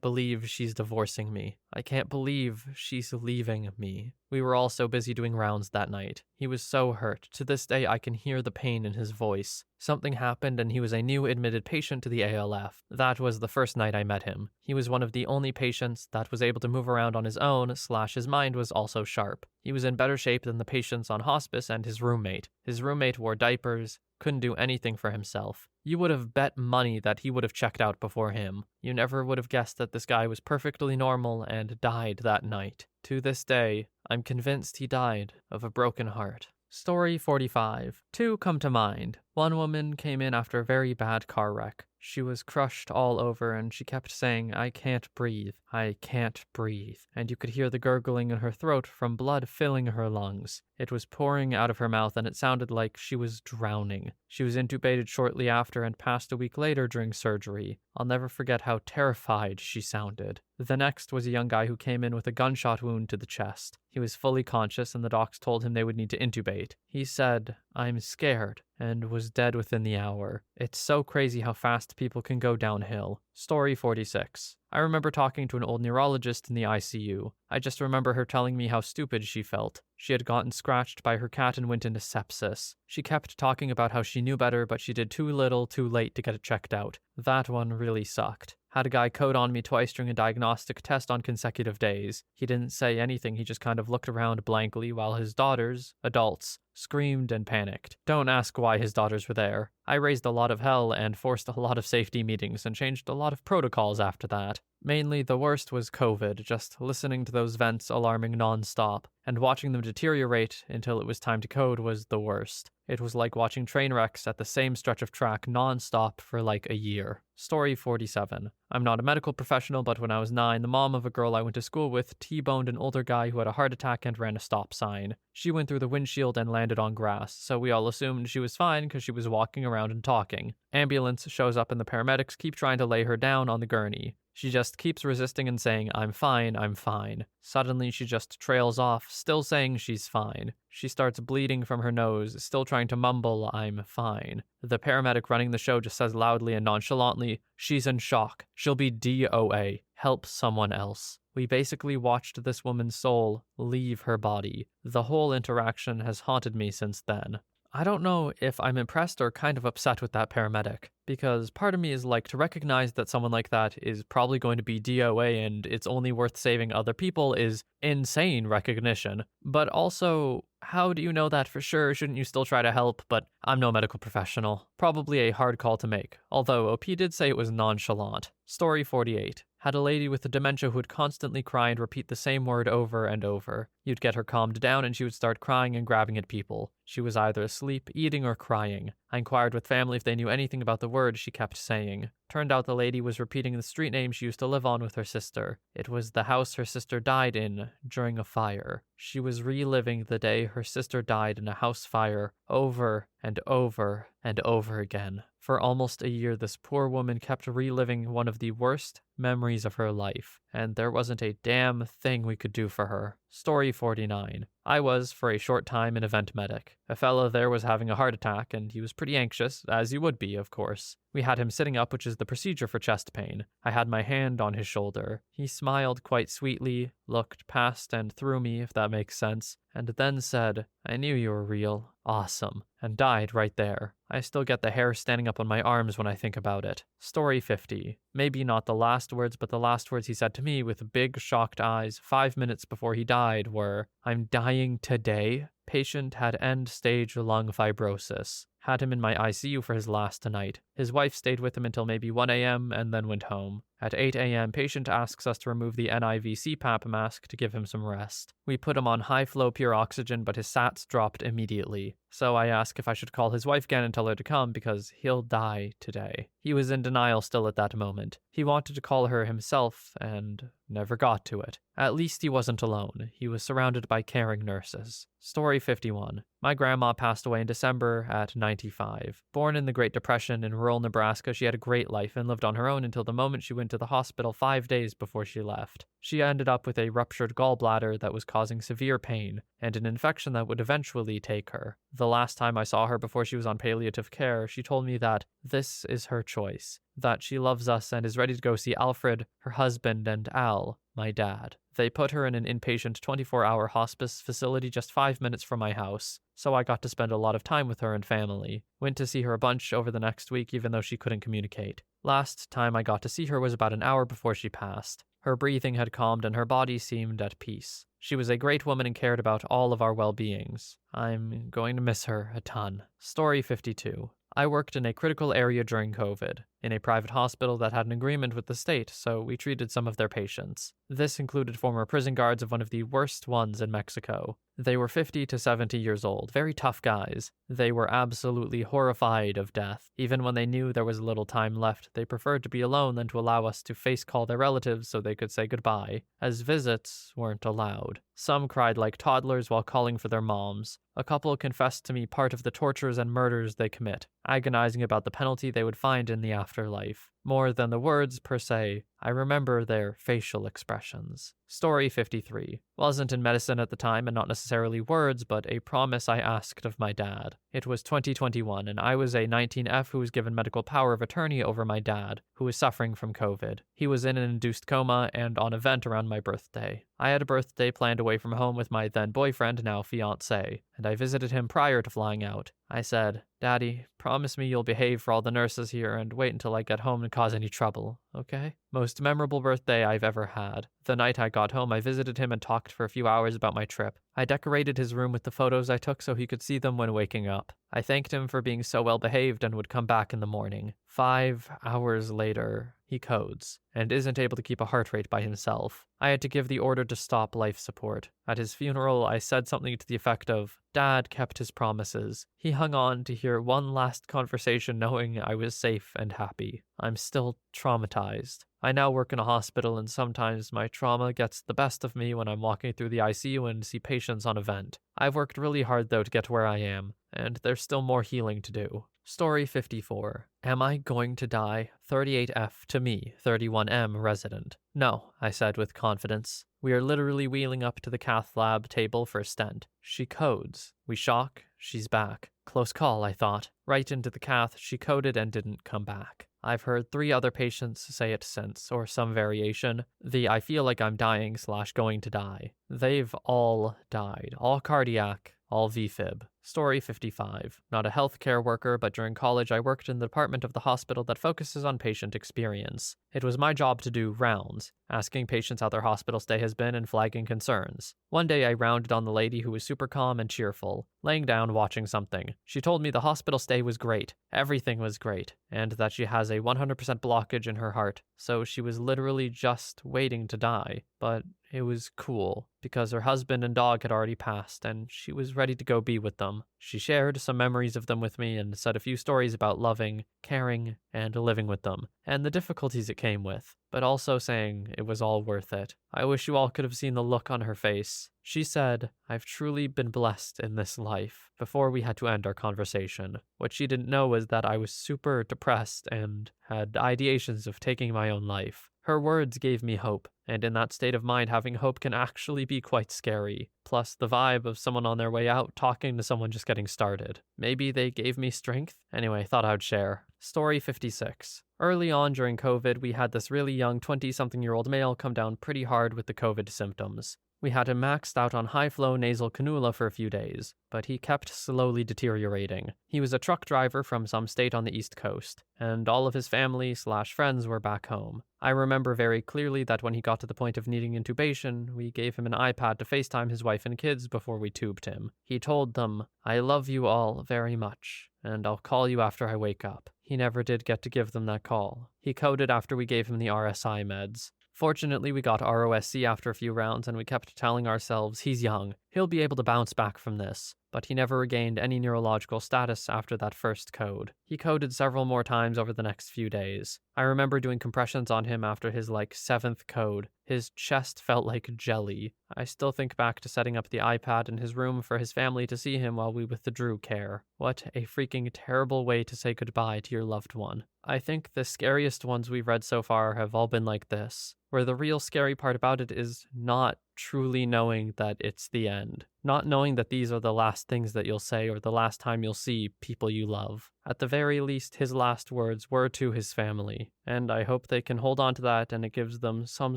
believe she's divorcing me. I can't believe she's leaving me. We were all so busy doing rounds that night. He was so hurt. To this day, I can hear the pain in his voice. Something happened and he was a new admitted patient to the ALF. That was the first night I met him. He was one of the only patients that was able to move around on his own, / his mind was also sharp. He was in better shape than the patients on hospice and his roommate. His roommate wore diapers, couldn't do anything for himself. You would have bet money that he would have checked out before him. You never would have guessed that this guy was perfectly normal and died that night. To this day, I'm convinced he died of a broken heart. Story 45. 2 come to mind. One woman came in after a very bad car wreck. She was crushed all over and she kept saying, "I can't breathe. I can't breathe." And you could hear the gurgling in her throat from blood filling her lungs. It was pouring out of her mouth and it sounded like she was drowning. She was intubated shortly after and passed a week later during surgery. I'll never forget how terrified she sounded. The next was a young guy who came in with a gunshot wound to the chest. He was fully conscious and the docs told him they would need to intubate. He said, "I'm scared," and was dead within the hour. It's so crazy how fast people can go downhill. Story 46. I remember talking to an old neurologist in the ICU. I just remember her telling me how stupid she felt. She had gotten scratched by her cat and went into sepsis. She kept talking about how she knew better, but she did too little, too late to get it checked out. That one really sucked. Had a guy code on me twice during a diagnostic test on consecutive days. He didn't say anything, he just kind of looked around blankly while his daughters, adults, screamed and panicked. Don't ask why his daughters were there. I raised a lot of hell and forced a lot of safety meetings and changed a lot of protocols after that. Mainly the worst was COVID, just listening to those vents alarming non-stop, and watching them deteriorate until it was time to code was the worst. It was like watching train wrecks at the same stretch of track non-stop for like a year. Story 47. I'm not a medical professional, but when I was 9, the mom of a girl I went to school with T-boned an older guy who had a heart attack and ran a stop sign. She went through the windshield and landed landed on grass, so we all assumed she was fine because she was walking around and talking. Ambulance shows up and the paramedics keep trying to lay her down on the gurney. She just keeps resisting and saying, I'm fine, I'm fine. Suddenly, she just trails off, still saying she's fine. She starts bleeding from her nose, still trying to mumble, I'm fine. The paramedic running the show just says loudly and nonchalantly, she's in shock. She'll be DOA. Help someone else. We basically watched this woman's soul leave her body. The whole interaction has haunted me since then. I don't know if I'm impressed or kind of upset with that paramedic, because part of me is like to recognize that someone like that is probably going to be DOA and it's only worth saving other people is insane recognition. But also, how do you know that for sure? Shouldn't you still try to help? But I'm no medical professional. Probably a hard call to make, although OP did say it was nonchalant. Story 48. Had a lady with dementia who would constantly cry and repeat the same word over and over. You'd get her calmed down and she would start crying and grabbing at people. She was either asleep, eating, or crying. I inquired with family if they knew anything about the word she kept saying. Turned out the lady was repeating the street name she used to live on with her sister. It was the house her sister died in during a fire. She was reliving the day her sister died in a house fire over and over and over again. For almost a year, this poor woman kept reliving one of the worst memories of her life, and there wasn't a damn thing we could do for her. Story 49. I was, for a short time, an event medic. A fellow there was having a heart attack, and he was pretty anxious, as you would be, of course. We had him sitting up, which is the procedure for chest pain. I had my hand on his shoulder. He smiled quite sweetly, looked past and through me, if that makes sense, and then said, I knew you were real. Awesome. And died right there. I still get the hair standing up on my arms when I think about it. Story 50. Maybe not the last words, but the last words he said to me with big shocked eyes 5 minutes before he died were, I'm dying today. Patient had end-stage lung fibrosis. Had him in my ICU for his last night. His wife stayed with him until maybe 1 a.m. and then went home. At 8 a.m., patient asks us to remove the NIV CPAP mask to give him some rest. We put him on high-flow pure oxygen, but his SATs dropped immediately. So I ask if I should call his wife again and tell her to come because he'll die today. He was in denial still at that moment. He wanted to call her himself and never got to it. At least he wasn't alone. He was surrounded by caring nurses. Story 51. My grandma passed away in December at 95. Born in the Great Depression in rural Nebraska, she had a great life and lived on her own until the moment she went to the hospital 5 days before she left. She ended up with a ruptured gallbladder that was causing severe pain and an infection that would eventually take her. The last time I saw her before she was on palliative care, she told me that this is her choice, that she loves us and is ready to go see Alfred, her husband, and Al, my dad. They put her in an inpatient 24-hour hospice facility just 5 minutes from my house, so I got to spend a lot of time with her and family. Went to see her a bunch over the next week even though she couldn't communicate. Last time I got to see her was about an hour before she passed. Her breathing had calmed and her body seemed at peace. She was a great woman and cared about all of our well-beings. I'm going to miss her a ton. Story 52. I worked in a critical area during COVID, in a private hospital that had an agreement with the state, so we treated some of their patients. This included former prison guards of one of the worst ones in Mexico. They were 50 to 70 years old, very tough guys. They were absolutely horrified of death. Even when they knew there was little time left, they preferred to be alone than to allow us to face call their relatives so they could say goodbye, as visits weren't allowed. Some cried like toddlers while calling for their moms. A couple confessed to me part of the tortures and murders they commit, agonizing about the penalty they would find in the afterlife. More than the words per se, I remember their facial expressions. Story 53. Wasn't in medicine at the time and not necessarily words, but a promise I asked of my dad. It was 2021 and I was a 19F who was given medical power of attorney over my dad, who was suffering from COVID. He was in an induced coma and on a vent around my birthday. I had a birthday planned away from home with my then boyfriend, now fiancé, and I visited him prior to flying out. I said, Daddy, promise me you'll behave for all the nurses here and wait until I get home and cause any trouble, okay? Most memorable birthday I've ever had. The night I got home, I visited him and talked for a few hours about my trip. I decorated his room with the photos I took so he could see them when waking up. I thanked him for being so well behaved and would come back in the morning. 5 hours later, he codes and isn't able to keep a heart rate by himself. I had to give the order to stop life support. At his funeral, I said something to the effect of, Dad kept his promises. He hung on to hear one last conversation knowing I was safe and happy. I'm still traumatized. I now work in a hospital, and sometimes my trauma gets the best of me when I'm walking through the ICU and see patients on a vent. I've worked really hard, though, to get to where I am, and there's still more healing to do. Story 54. Am I going to die? 38F to me, 31M resident. No, I said with confidence. We are literally wheeling up to the cath lab table for a stent. She codes. We shock. She's back. Close call, I thought. Right into the cath, she coded and didn't come back. I've heard 3 other patients say it since, or some variation. The I feel like I'm dying / going to die. They've all died. All cardiac, all VFib. Story 55. Not a healthcare worker, but during college I worked in the department of the hospital that focuses on patient experience. It was my job to do rounds, asking patients how their hospital stay has been and flagging concerns. One day I rounded on the lady who was super calm and cheerful, laying down watching something. She told me the hospital stay was great, everything was great, and that she has a 100% blockage in her heart, so she was literally just waiting to die. But it was cool, because her husband and dog had already passed, and she was ready to go be with them. She shared some memories of them with me and said a few stories about loving, caring, and living with them, and the difficulties it came with, but also saying it was all worth it. I wish you all could have seen the look on her face. She said, I've truly been blessed in this life, before we had to end our conversation. What she didn't know was that I was super depressed and had ideations of taking my own life. Her words gave me hope, and in that state of mind, having hope can actually be quite scary. Plus, the vibe of someone on their way out talking to someone just getting started. Maybe they gave me strength? Anyway, thought I'd share. Story 56. Early on during COVID, we had this really young 20-something-year-old male come down pretty hard with the COVID symptoms. We had him maxed out on high-flow nasal cannula for a few days, but he kept slowly deteriorating. He was a truck driver from some state on the East Coast, and all of his family / friends were back home. I remember very clearly that when he got to the point of needing intubation, we gave him an iPad to FaceTime his wife and kids before we tubed him. He told them, I love you all very much, and I'll call you after I wake up. He never did get to give them that call. He coded after we gave him the RSI meds. Fortunately, we got ROSC after a few rounds, and we kept telling ourselves, he's young, he'll be able to bounce back from this. But he never regained any neurological status after that first code. He coded several more times over the next few days. I remember doing compressions on him after his 7th code. His chest felt like jelly. I still think back to setting up the iPad in his room for his family to see him while we withdrew care. What a freaking terrible way to say goodbye to your loved one. I think the scariest ones we've read so far have all been like this, where the real scary part about it is not truly knowing that it's the end. Not knowing that these are the last things that you'll say or the last time you'll see people you love. At the very least, his last words were to his family, and I hope they can hold on to that and it gives them some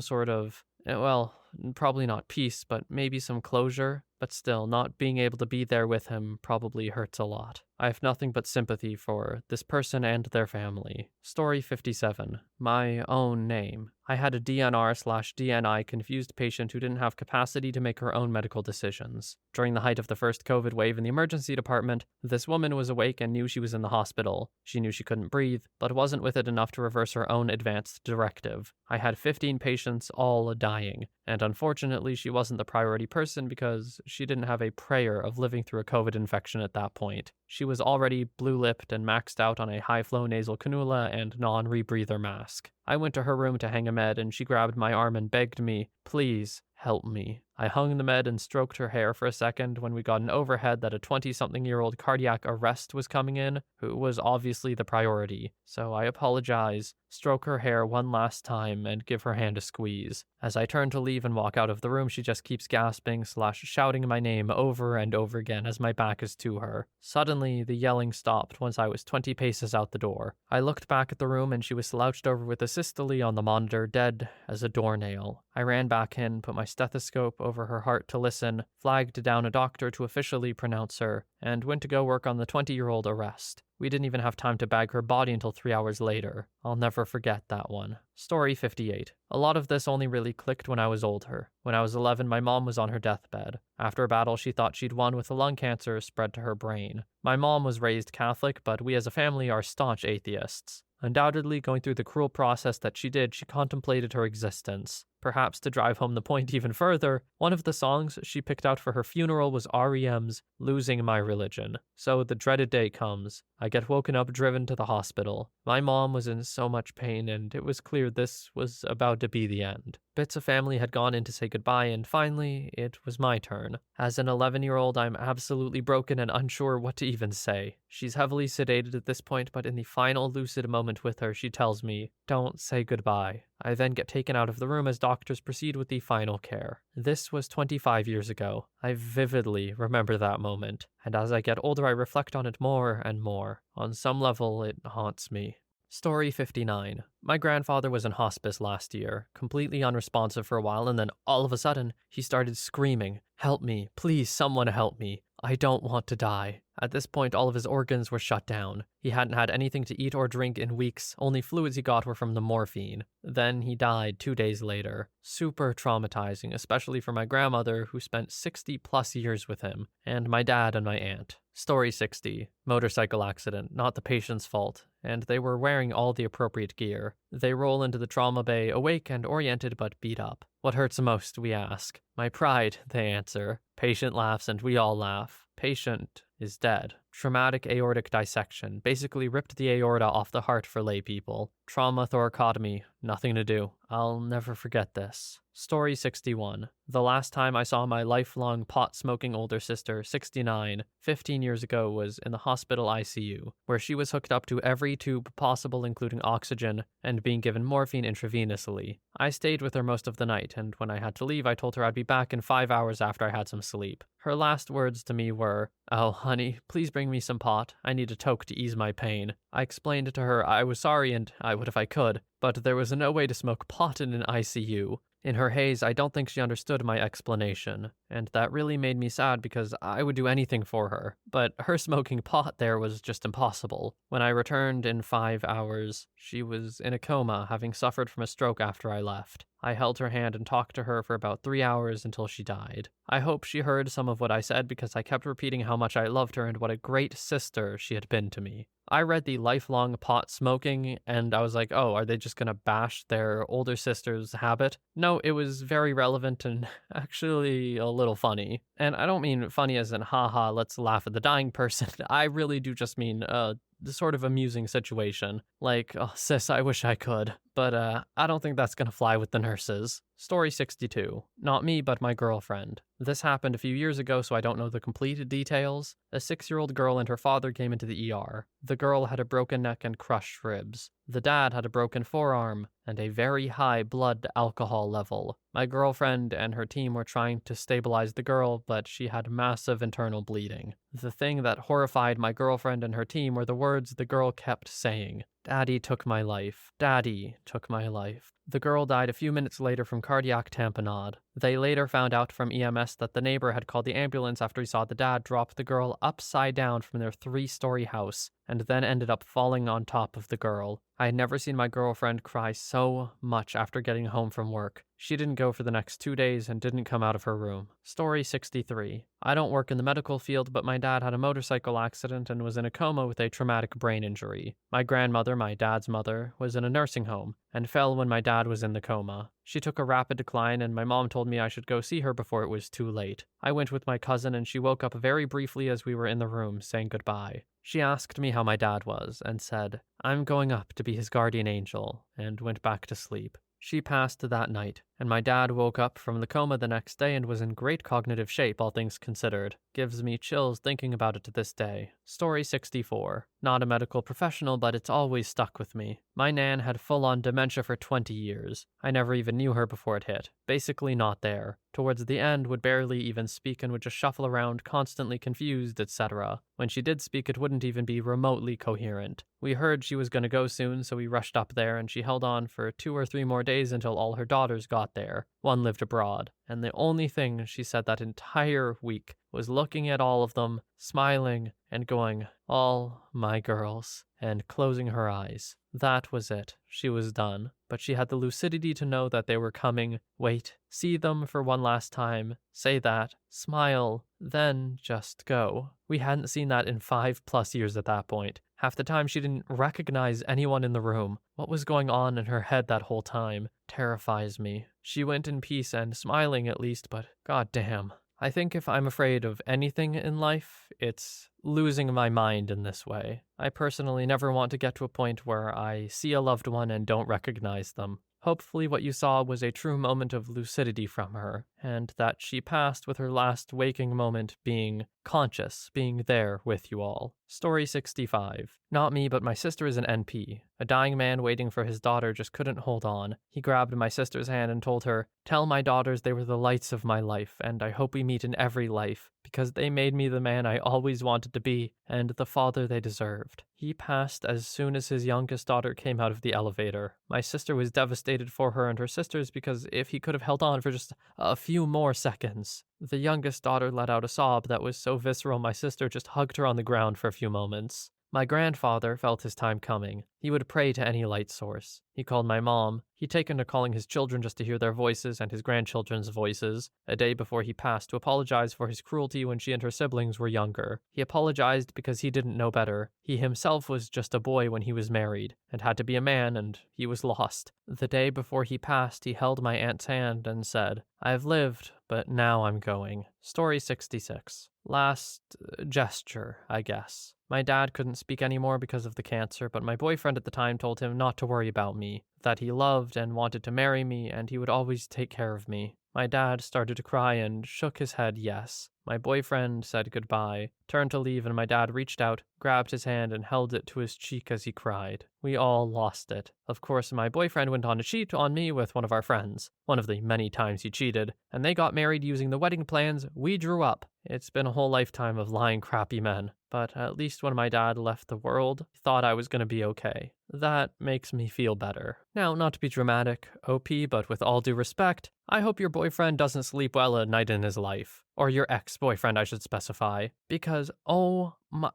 sort of, well, probably not peace, but maybe some closure. But still, not being able to be there with him probably hurts a lot. I have nothing but sympathy for this person and their family. Story 57. My own name. I had a DNR/DNI confused patient who didn't have capacity to make her own medical decisions. During the height of the first COVID wave in the emergency department, this woman was awake and knew she was in the hospital. She knew she couldn't breathe, but wasn't with it enough to reverse her own advanced directive. I had 15 patients, all dying, and unfortunately she wasn't the priority person because she didn't have a prayer of living through a COVID infection at that point. She was already blue-lipped and maxed out on a high-flow nasal cannula and non-rebreather mask. I went to her room to hang a med, and she grabbed my arm and begged me, please, help me. I hung the med and stroked her hair for a second when we got an overhead that a 20-something-year-old cardiac arrest was coming in, who was obviously the priority. So I apologize, stroke her hair one last time, and give her hand a squeeze. As I turn to leave and walk out of the room, she just keeps gasping / shouting my name over and over again as my back is to her. Suddenly, the yelling stopped once I was 20 paces out the door. I looked back at the room and she was slouched over with a systole on the monitor, dead as a doornail. I ran back in, put my stethoscope over her heart to listen, flagged down a doctor to officially pronounce her, and went to go work on the 20-year-old arrest. We didn't even have time to bag her body until 3 hours later. I'll never forget that one. Story 58. A lot of this only really clicked when I was older. When I was 11, my mom was on her deathbed. After a battle she thought she'd won with a lung cancer spread to her brain. My mom was raised Catholic, but we as a family are staunch atheists. Undoubtedly, going through the cruel process that she did, she contemplated her existence. Perhaps to drive home the point even further, one of the songs she picked out for her funeral was REM's Losing My Religion. So the dreaded day comes. I get woken up, driven to the hospital. My mom was in so much pain, and it was clear this was about to be the end. Bits of family had gone in to say goodbye, and finally, it was my turn. As an 11-year-old, I'm absolutely broken and unsure what to even say. She's heavily sedated at this point, but in the final lucid moment with her, she tells me, "Don't say goodbye." I then get taken out of the room as doctors proceed with the final care. This was 25 years ago. I vividly remember that moment, and as I get older, I reflect on it more and more. On some level, it haunts me. Story 59. My grandfather was in hospice last year, completely unresponsive for a while, and then all of a sudden, he started screaming, "Help me, please someone help me. I don't want to die." At this point, all of his organs were shut down. He hadn't had anything to eat or drink in weeks, only fluids he got were from the morphine. Then he died 2 days later. Super traumatizing, especially for my grandmother, who spent 60 plus years with him, and my dad and my aunt. Story 60. Motorcycle accident, not the patient's fault, and they were wearing all the appropriate gear. They roll into the trauma bay, awake and oriented but beat up. What hurts most, we ask. My pride, they answer. Patient laughs and we all laugh. Patient is dead. Traumatic aortic dissection, basically ripped the aorta off the heart for lay people. Trauma thoracotomy, nothing to do. I'll never forget this. Story 61. The last time I saw my lifelong pot-smoking older sister, 69, 15 years ago, was in the hospital ICU, where she was hooked up to every tube possible, including oxygen, and being given morphine intravenously. I stayed with her most of the night, and when I had to leave, I told her I'd be back in 5 hours after I had some sleep. Her last words to me were, "Oh, honey, please bring me some pot. I need a toke to ease my pain." I explained to her I was sorry and I would if I could, but there was no way to smoke pot in an ICU. In her haze, I don't think she understood my explanation, and that really made me sad because I would do anything for her, but her smoking pot there was just impossible. When I returned in 5 hours, she was in a coma, having suffered from a stroke after I left. I held her hand and talked to her for about 3 hours until she died. I hope she heard some of what I said because I kept repeating how much I loved her and what a great sister she had been to me. I read the lifelong pot smoking and I was like, oh, are they just gonna bash their older sister's habit? No, it was very relevant and actually a little funny. And I don't mean funny as in haha, let's laugh at the dying person. I really do just mean the sort of amusing situation. Like, oh, sis, I wish I could. But I don't think that's gonna fly with the nurses. Story 62. Not me, but my girlfriend. This happened a few years ago, so I don't know the complete details. A 6-year-old girl and her father came into the ER. The girl had a broken neck and crushed ribs. The dad had a broken forearm and a very high blood alcohol level. My girlfriend and her team were trying to stabilize the girl, but she had massive internal bleeding. The thing that horrified my girlfriend and her team were the words the girl kept saying. "Daddy took my life. Daddy took my life." The girl died a few minutes later from cardiac tamponade. They later found out from EMS that the neighbor had called the ambulance after he saw the dad drop the girl upside down from their 3-story house and then ended up falling on top of the girl. I had never seen my girlfriend cry so much after getting home from work. She didn't go for the next 2 days and didn't come out of her room. Story 63. I don't work in the medical field, but my dad had a motorcycle accident and was in a coma with a traumatic brain injury. My grandmother, my dad's mother, was in a nursing home and fell when my dad was in the coma. She took a rapid decline and my mom told me I should go see her before it was too late. I went with my cousin and she woke up very briefly as we were in the room saying goodbye. She asked me how my dad was and said, "I'm going up to be his guardian angel," and went back to sleep. She passed that night, and my dad woke up from the coma the next day and was in great cognitive shape, all things considered. Gives me chills thinking about it to this day. Story 64. Not a medical professional, but it's always stuck with me. My nan had full-on dementia for 20 years. I never even knew her before it hit. Basically not there. Towards the end, would barely even speak and would just shuffle around, constantly confused, etc. When she did speak, it wouldn't even be remotely coherent. We heard she was going to go soon, so we rushed up there, and she held on for 2 or 3 more days until all her daughters got there. One lived abroad, and the only thing she said that entire week was looking at all of them, smiling, and going, "All my girls," and closing her eyes. That was it. She was done. but she had the lucidity to know that they were coming, wait, see them for one last time, say that, smile, then just go. We hadn't seen that in 5+ years at that point. Half the time she didn't recognize anyone in the room. What was going on in her head that whole time terrifies me. She went in peace and smiling at least, but goddamn. I think if I'm afraid of anything in life, it's losing my mind in this way. I personally never want to get to a point where I see a loved one and don't recognize them. Hopefully what you saw was a true moment of lucidity from her, and that she passed with her last waking moment being conscious, being there with you all. Story 65. Not me, but my sister is an NP. A dying man waiting for his daughter just couldn't hold on. He grabbed my sister's hand and told her, "Tell my daughters they were the lights of my life, and I hope we meet in every life, because they made me the man I always wanted to be, and the father they deserved." He passed as soon as his youngest daughter came out of the elevator. My sister was devastated for her and her sisters because if he could have held on for just a few more seconds. The youngest daughter let out a sob that was so visceral my sister just hugged her on the ground for a few moments. My grandfather felt his time coming. He would pray to any light source. He called my mom. He'd taken to calling his children just to hear their voices and his grandchildren's voices. A day before he passed, to apologize for his cruelty when she and her siblings were younger. He apologized because he didn't know better. He himself was just a boy when he was married, and had to be a man, and he was lost. The day before he passed, he held my aunt's hand and said, "I've lived, but now I'm going." Story 66. Last gesture, I guess. My dad couldn't speak anymore because of the cancer, but my boyfriend at the time told him not to worry about me, that he loved and wanted to marry me, and he would always take care of me. My dad started to cry and shook his head yes. My boyfriend said goodbye, turned to leave, and my dad reached out, grabbed his hand, and held it to his cheek as he cried. We all lost it. Of course, my boyfriend went on to cheat on me with one of our friends, one of the many times he cheated, and they got married using the wedding plans we drew up. It's been a whole lifetime of lying crappy men, but at least when my dad left the world, he thought I was going to be okay. That makes me feel better. Now, not to be dramatic, OP, but with all due respect, I hope your boyfriend doesn't sleep well at night in his life. Or your ex-boyfriend, I should specify. Because, oh my,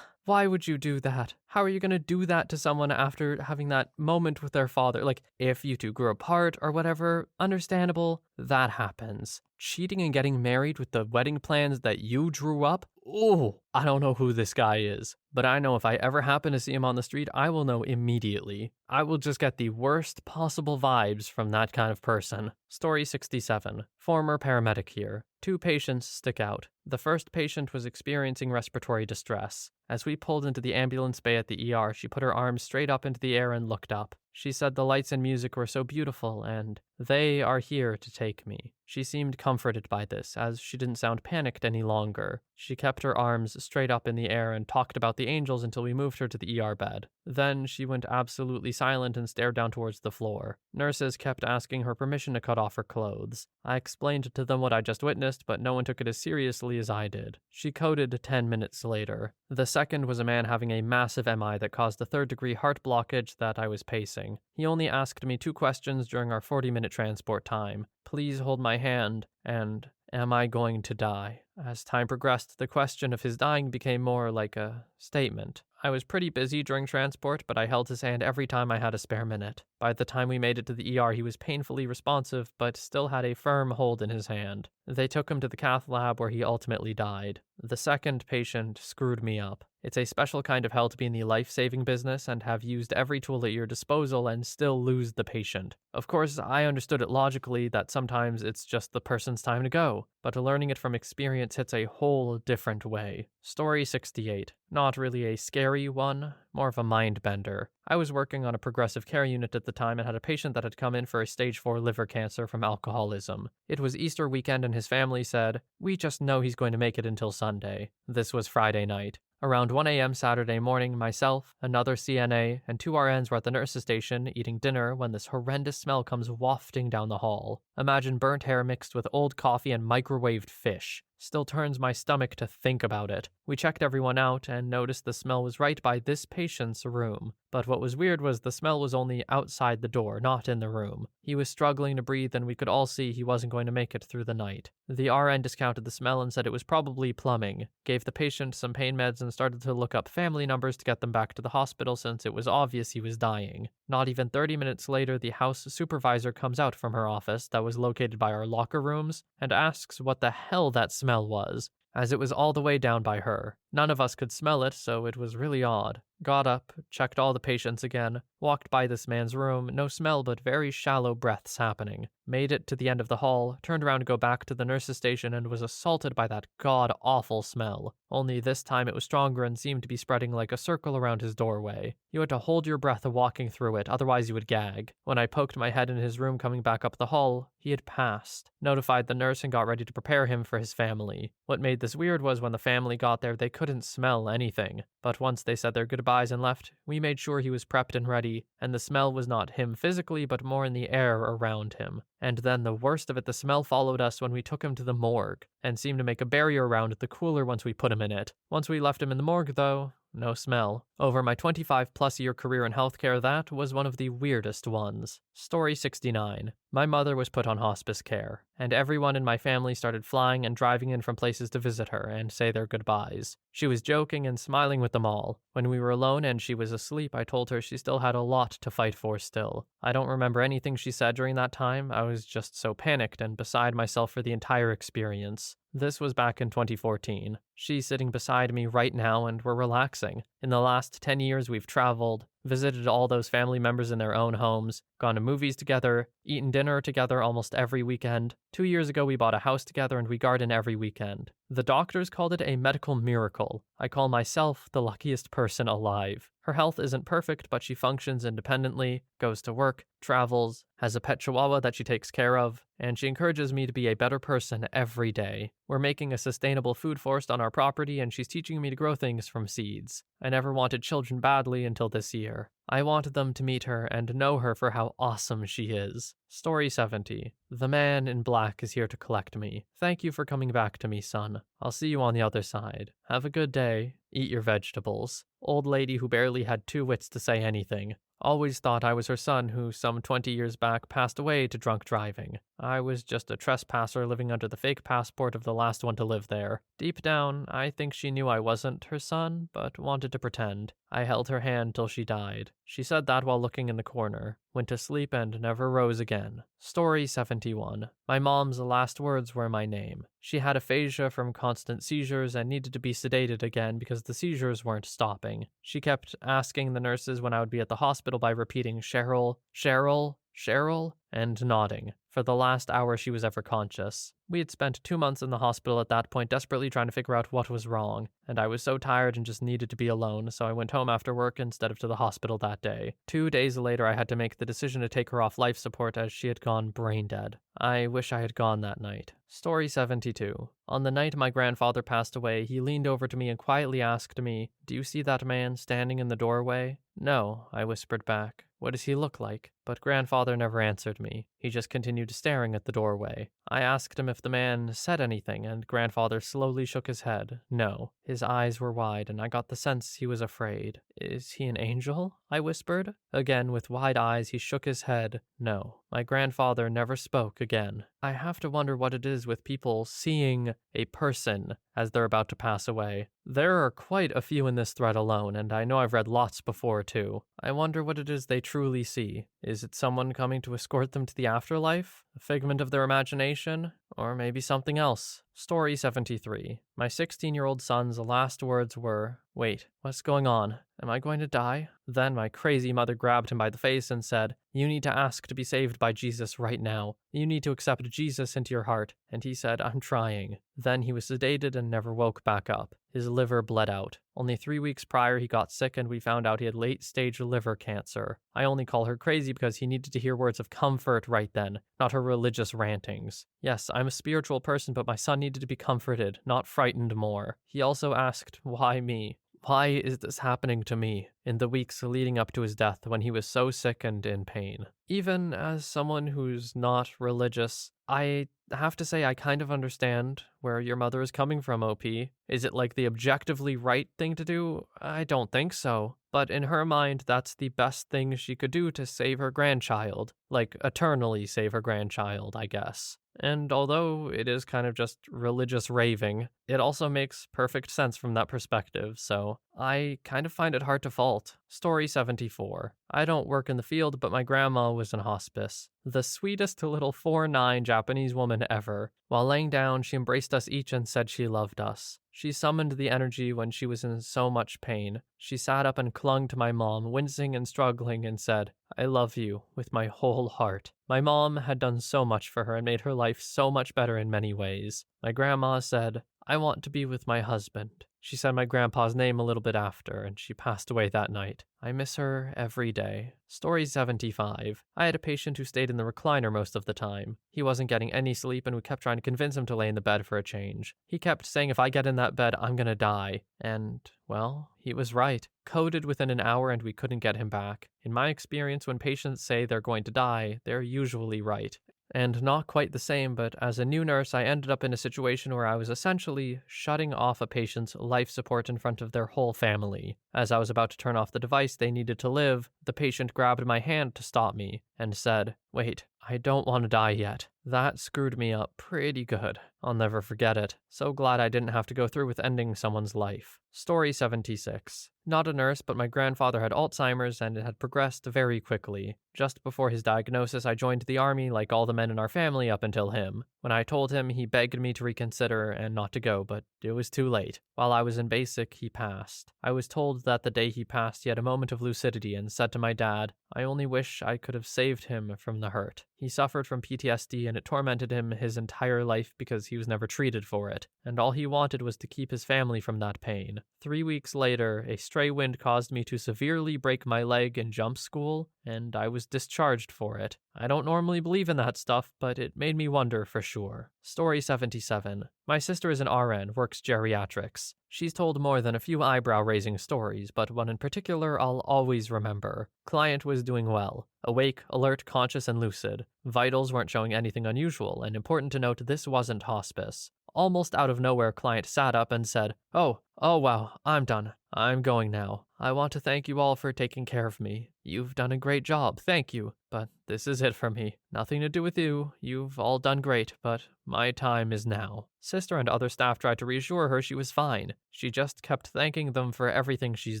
why would you do that? How are you going to do that to someone after having that moment with their father? Like, if you two grew apart or whatever, understandable, that happens. Cheating and getting married with the wedding plans that you drew up? Oh, I don't know who this guy is, but I know if I ever happen to see him on the street, I will know immediately. I will just get the worst possible vibes from that kind of person. Story 67. Former paramedic here. 2 patients stick out. The first patient was experiencing respiratory distress. As we pulled into the ambulance bay at the ER, she put her arms straight up into the air and looked up. She said the lights and music were so beautiful and they are here to take me. She seemed comforted by this, as she didn't sound panicked any longer. She kept her arms straight up in the air and talked about the angels until we moved her to the ER bed. Then she went absolutely silent and stared down towards the floor. Nurses kept asking her permission to cut off her clothes. I explained to them what I just witnessed, but no one took it as seriously as I did. She coded 10 minutes later. The second was a man having a massive MI that caused a 3rd-degree heart blockage that I was pacing. He only asked me 2 questions during our 40-minute transport time. Please hold my hand, and am I going to die? As time progressed, the question of his dying became more like a statement. I was pretty busy during transport, but I held his hand every time I had a spare minute. By the time we made it to the ER, he was painfully responsive, but still had a firm hold in his hand. They took him to the cath lab where he ultimately died. The second patient screwed me up. It's a special kind of hell to be in the life-saving business and have used every tool at your disposal and still lose the patient. Of course, I understood it logically that sometimes it's just the person's time to go, but learning it from experience hits a whole different way. Story 68. Not really a scary one, more of a mind-bender. I was working on a progressive care unit at the time and had a patient that had come in for a stage 4 liver cancer from alcoholism. It was Easter weekend and his family said, "We just know he's going to make it until Sunday." This was Friday night. Around 1 a.m. Saturday morning, myself, another CNA, and 2 RNs were at the nurse's station eating dinner when this horrendous smell comes wafting down the hall. Imagine burnt hair mixed with old coffee and microwaved fish. Still turns my stomach to think about it. We checked everyone out and noticed the smell was right by this patient's room. But what was weird was the smell was only outside the door, not in the room. He was struggling to breathe and we could all see he wasn't going to make it through the night. The RN discounted the smell and said it was probably plumbing, gave the patient some pain meds and started to look up family numbers to get them back to the hospital since it was obvious he was dying. Not even 30 minutes later, the house supervisor comes out from her office that was located by our locker rooms and asks what the hell that smell was, as it was all the way down by her. None of us could smell it, so it was really odd. Got up, checked all the patients again, walked by this man's room, no smell but very shallow breaths happening. Made it to the end of the hall, turned around to go back to the nurse's station and was assaulted by that god-awful smell. Only this time it was stronger and seemed to be spreading like a circle around his doorway. You had to hold your breath walking through it, otherwise you would gag. When I poked my head in his room coming back up the hall, he had passed. Notified the nurse and got ready to prepare him for his family. What made this weird was when the family got there, they couldn't smell anything. But once they said their goodbyes and left, we made sure he was prepped and ready, and the smell was not him physically, but more in the air around him. And then the worst of it, the smell followed us when we took him to the morgue, and seemed to make a barrier around the cooler once we put him in it. Once we left him in the morgue, though, no smell. Over my 25-plus year career in healthcare, that was one of the weirdest ones. Story 69. My mother was put on hospice care, and everyone in my family started flying and driving in from places to visit her and say their goodbyes. She was joking and smiling with them all. When we were alone and she was asleep, I told her she still had a lot to fight for still. I don't remember anything she said during that time. I was just so panicked and beside myself for the entire experience. This was back in 2014. She's sitting beside me right now and we're relaxing. In the last 10 years, we've traveled, visited all those family members in their own homes, gone to movies together, eaten dinner together almost every weekend. 2 years ago, we bought a house together and we garden every weekend. The doctors called it a medical miracle. I call myself the luckiest person alive. Her health isn't perfect, but she functions independently, goes to work, travels, has a pet chihuahua that she takes care of, and she encourages me to be a better person every day. We're making a sustainable food forest on our property, and she's teaching me to grow things from seeds. I never wanted children badly until this year. I wanted them to meet her and know her for how awesome she is. Story 70. The man in black is here to collect me. Thank you for coming back to me, son. I'll see you on the other side. Have a good day. Eat your vegetables. Old lady who barely had two wits to say anything. Always thought I was her son who some 20 years back passed away to drunk driving. I was just a trespasser living under the fake passport of the last one to live there. Deep down, I think she knew I wasn't her son, but wanted to pretend. I held her hand till she died. She said that while looking in the corner. Went to sleep and never rose again. Story 71. My mom's last words were my name. She had aphasia from constant seizures and needed to be sedated again because the seizures weren't stopping. She kept asking the nurses when I would be at the hospital by repeating Cheryl, Cheryl, Cheryl, and nodding. For the last hour she was ever conscious. We had spent 2 months in the hospital at that point, desperately trying to figure out what was wrong, and I was so tired and just needed to be alone, so I went home after work instead of to the hospital that day. 2 days later, I had to make the decision to take her off life support as she had gone brain dead. I wish I had gone that night. Story 72. On the night my grandfather passed away, he leaned over to me and quietly asked me, "Do you see that man standing in the doorway?" "No," I whispered back. "What does he look like?" But grandfather never answered me. He just continued staring at the doorway. I asked him if the man said anything, and grandfather slowly shook his head. No. His eyes were wide, and I got the sense he was afraid. "Is he an angel?" I whispered. Again, with wide eyes, he shook his head. No. My grandfather never spoke again. I have to wonder what it is with people seeing a person as they're about to pass away. There are quite a few in this thread alone, and I know I've read lots before too. I wonder what it is they truly see. Is it someone coming to escort them to the afterlife? A figment of their imagination? Or maybe something else? Story 73. My 16-year-old son's last words were, "Wait, what's going on? Am I going to die?" Then my crazy mother grabbed him by the face and said, "You need to ask to be saved by Jesus right now. You need to accept Jesus into your heart." And he said, "I'm trying." Then he was sedated and never woke back up. His liver bled out. Only 3 weeks prior, he got sick and we found out he had late-stage liver cancer. I only call her crazy because he needed to hear words of comfort right then, not her religious rantings. Yes, I'm a spiritual person, but my son needed to be comforted, not frightened more. He also asked, "Why me?" Why is this happening to me in the weeks leading up to his death when he was so sick and in pain? Even as someone who's not religious, I have to say I kind of understand where your mother is coming from, OP. Is it like the objectively right thing to do? I don't think so. But in her mind, that's the best thing she could do to save her grandchild. Like, eternally save her grandchild, I guess. And although it is kind of just religious raving, it also makes perfect sense from that perspective, so I kind of find it hard to fault. Story 74. I don't work in the field, but my grandma was in hospice. The sweetest little 4'9" Japanese woman ever. While laying down, she embraced us each and said she loved us. She summoned the energy when she was in so much pain. She sat up and clung to my mom, wincing and struggling, and said, "I love you with my whole heart." My mom had done so much for her and made her life so much better in many ways. My grandma said, "I want to be with my husband." She said my grandpa's name a little bit after, and she passed away that night. I miss her every day. Story 75. I had a patient who stayed in the recliner most of the time. He wasn't getting any sleep, and we kept trying to convince him to lay in the bed for a change. He kept saying if I get in that bed, I'm gonna die. And, well, he was right. Coded within an hour and we couldn't get him back. In my experience, when patients say they're going to die, they're usually right. And not quite the same, but as a new nurse, I ended up in a situation where I was essentially shutting off a patient's life support in front of their whole family. As I was about to turn off the device they needed to live, the patient grabbed my hand to stop me and said, "Wait, I don't want to die yet." That screwed me up pretty good. I'll never forget it. So glad I didn't have to go through with ending someone's life. Story 76. Not a nurse, but my grandfather had Alzheimer's and it had progressed very quickly. Just before his diagnosis, I joined the army like all the men in our family up until him. When I told him, he begged me to reconsider and not to go, but it was too late. While I was in basic, he passed. I was told that the day he passed, he had a moment of lucidity and said to my dad, "I only wish I could have saved him from the hurt." He suffered from PTSD and it tormented him his entire life because he was never treated for it, and all he wanted was to keep his family from that pain. 3 weeks later, a stray wind caused me to severely break my leg in jump school, and I was discharged for it. I don't normally believe in that stuff, but it made me wonder for sure. Story 77. My sister is an RN, works geriatrics. She's told more than a few eyebrow-raising stories, but one in particular I'll always remember. Client was doing well. Awake, alert, conscious, and lucid. Vitals weren't showing anything unusual, and important to note, this wasn't hospice. Almost out of nowhere, client sat up and said, Oh wow, I'm done. I'm going now. I want to thank you all for taking care of me. You've done a great job, thank you. But this is it for me. Nothing to do with you. You've all done great, but my time is now. Sister and other staff tried to reassure her she was fine. She just kept thanking them for everything she's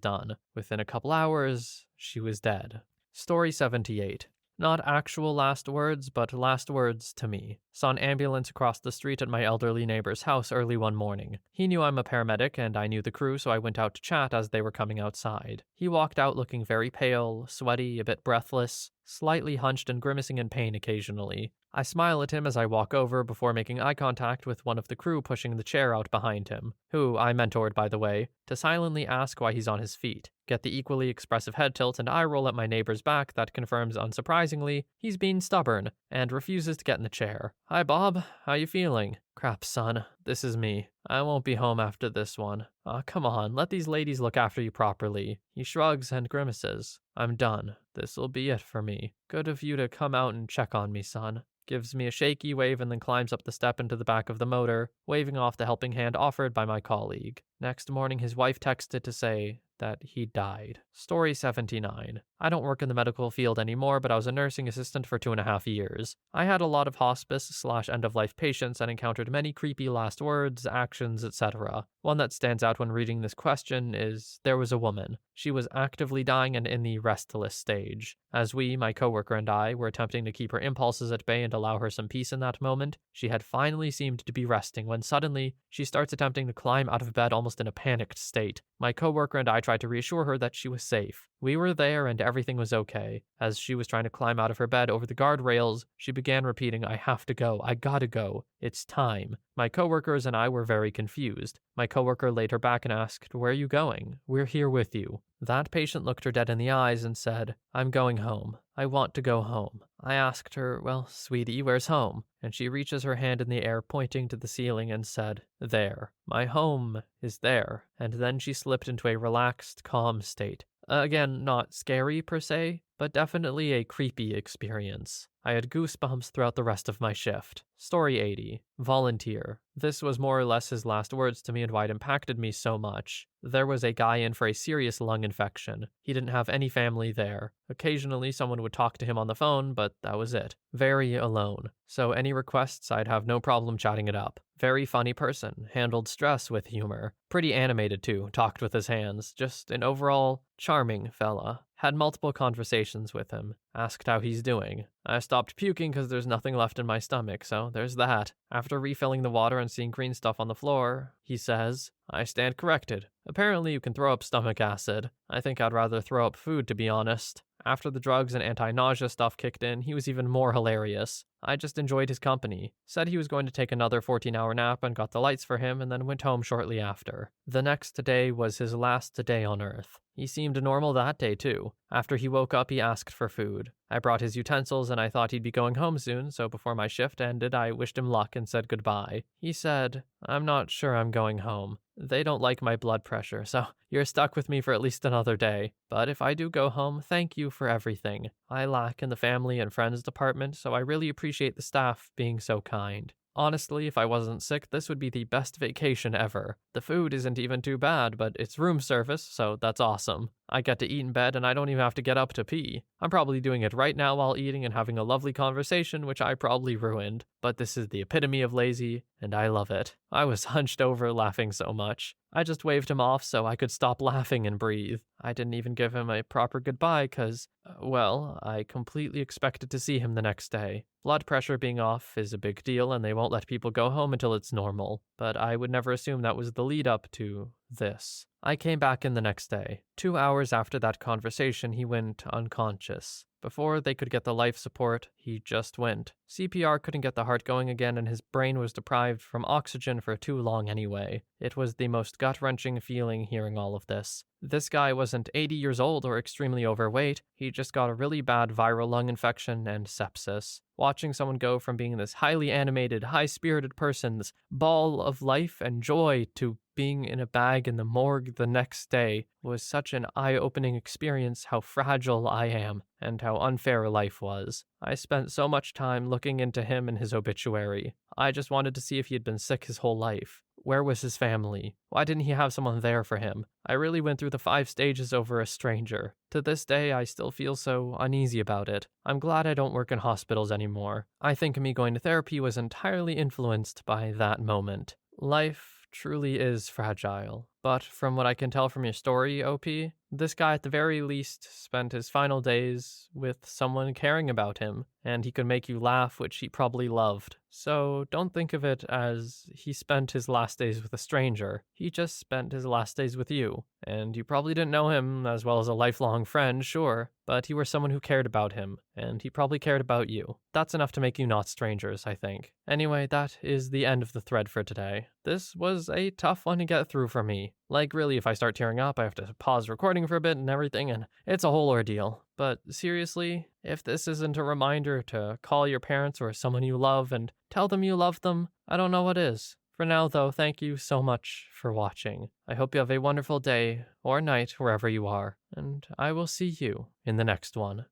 done. Within a couple hours, she was dead. Story 78. Not actual last words, but last words to me. Saw an ambulance across the street at my elderly neighbor's house early one morning. He knew I'm a paramedic and I knew the crew, so I went out to chat as they were coming outside. He walked out looking very pale, sweaty, a bit breathless, slightly hunched and grimacing in pain occasionally. I smile at him as I walk over before making eye contact with one of the crew pushing the chair out behind him, who I mentored by the way, to silently ask why he's on his feet. Get the equally expressive head tilt and eye roll at my neighbor's back that confirms unsurprisingly he's being stubborn and refuses to get in the chair. "Hi Bob, how you feeling?" "Crap son, this is me. I won't be home after this one." "Aw, come on, let these ladies look after you properly." He shrugs and grimaces. "I'm done. This'll be it for me. Good of you to come out and check on me, son." Gives me a shaky wave and then climbs up the step into the back of the motor, waving off the helping hand offered by my colleague. Next morning, his wife texted to say that he died. Story 79. I don't work in the medical field anymore, but I was a nursing assistant for 2.5 years. I had a lot of hospice/end-of-life patients and encountered many creepy last words, actions, etc. One that stands out when reading this question is, there was a woman. She was actively dying and in the restless stage. As we, my coworker and I, were attempting to keep her impulses at bay and allow her some peace in that moment, she had finally seemed to be resting when suddenly she starts attempting to climb out of bed almost in a panicked state. My coworker and I tried to reassure her that she was safe. We were there and everything was okay. As she was trying to climb out of her bed over the guardrails, she began repeating, "I have to go. I gotta go. It's time." My coworkers and I were very confused. My coworker laid her back and asked, "Where are you going?" "We're here with you." That patient looked her dead in the eyes and said, "I'm going home. I want to go home." I asked her, "Well, sweetie, where's home?" And she reaches her hand in the air, pointing to the ceiling, and said, "There. My home is there." And then she slipped into a relaxed, calm state. Again, not scary per se, but definitely a creepy experience. I had goosebumps throughout the rest of my shift. Story 80. Volunteer. This was more or less his last words to me and why it impacted me so much. There was a guy in for a serious lung infection. He didn't have any family there. Occasionally someone would talk to him on the phone, but that was it. Very alone. So any requests, I'd have no problem chatting it up. Very funny person, handled stress with humor. Pretty animated too, talked with his hands. Just an overall charming fella. Had multiple conversations with him. Asked how he's doing. I stopped puking because there's nothing left in my stomach, so there's that. After refilling the water and seeing green stuff on the floor, he says, "I stand corrected. Apparently you can throw up stomach acid. I think I'd rather throw up food, to be honest." After the drugs and anti-nausea stuff kicked in, he was even more hilarious. I just enjoyed his company. Said he was going to take another 14-hour nap and got the lights for him and then went home shortly after. The next day was his last day on Earth. He seemed normal that day too. After he woke up, he asked for food. I brought his utensils and I thought he'd be going home soon, so before my shift ended, I wished him luck and said goodbye. He said, "I'm not sure I'm going home. They don't like my blood pressure, so you're stuck with me for at least another day. But if I do go home, thank you for everything. I lack in the family and friends department, so I really appreciate the staff being so kind. Honestly, if I wasn't sick, this would be the best vacation ever. The food isn't even too bad, but it's room service, so that's awesome. I get to eat in bed and I don't even have to get up to pee. I'm probably doing it right now while eating and having a lovely conversation, which I probably ruined. But this is the epitome of lazy, and I love it." I was hunched over laughing so much. I just waved him off so I could stop laughing and breathe. I didn't even give him a proper goodbye because, well, I completely expected to see him the next day. Blood pressure being off is a big deal and they won't let people go home until it's normal. But I would never assume that was the lead up to this. I came back in the next day. 2 hours after that conversation, he went unconscious. Before they could get the life support, he just went. CPR couldn't get the heart going again, and his brain was deprived from oxygen for too long anyway. It was the most gut-wrenching feeling hearing all of this. This guy wasn't 80 years old or extremely overweight, he just got a really bad viral lung infection and sepsis. Watching someone go from being this highly animated, high-spirited person, this ball of life and joy, to being in a bag in the morgue the next day was such an eye-opening experience how fragile I am and how unfair life was. I spent so much time looking into him and his obituary. I just wanted to see if he had been sick his whole life. Where was his family? Why didn't he have someone there for him? I really went through the 5 stages over a stranger. To this day, I still feel so uneasy about it. I'm glad I don't work in hospitals anymore. I think me going to therapy was entirely influenced by that moment. Life truly is fragile. But from what I can tell from your story, OP, this guy at the very least spent his final days with someone caring about him, and he could make you laugh, which he probably loved. So don't think of it as he spent his last days with a stranger. He just spent his last days with you, and you probably didn't know him as well as a lifelong friend, sure, but you were someone who cared about him, and he probably cared about you. That's enough to make you not strangers, I think. Anyway, that is the end of the thread for today. This was a tough one to get through for me. Like, really, if I start tearing up, I have to pause recording for a bit and everything, and it's a whole ordeal. But seriously, if this isn't a reminder to call your parents or someone you love and tell them you love them, I don't know what is. For now, though, thank you so much for watching. I hope you have a wonderful day or night wherever you are, and I will see you in the next one.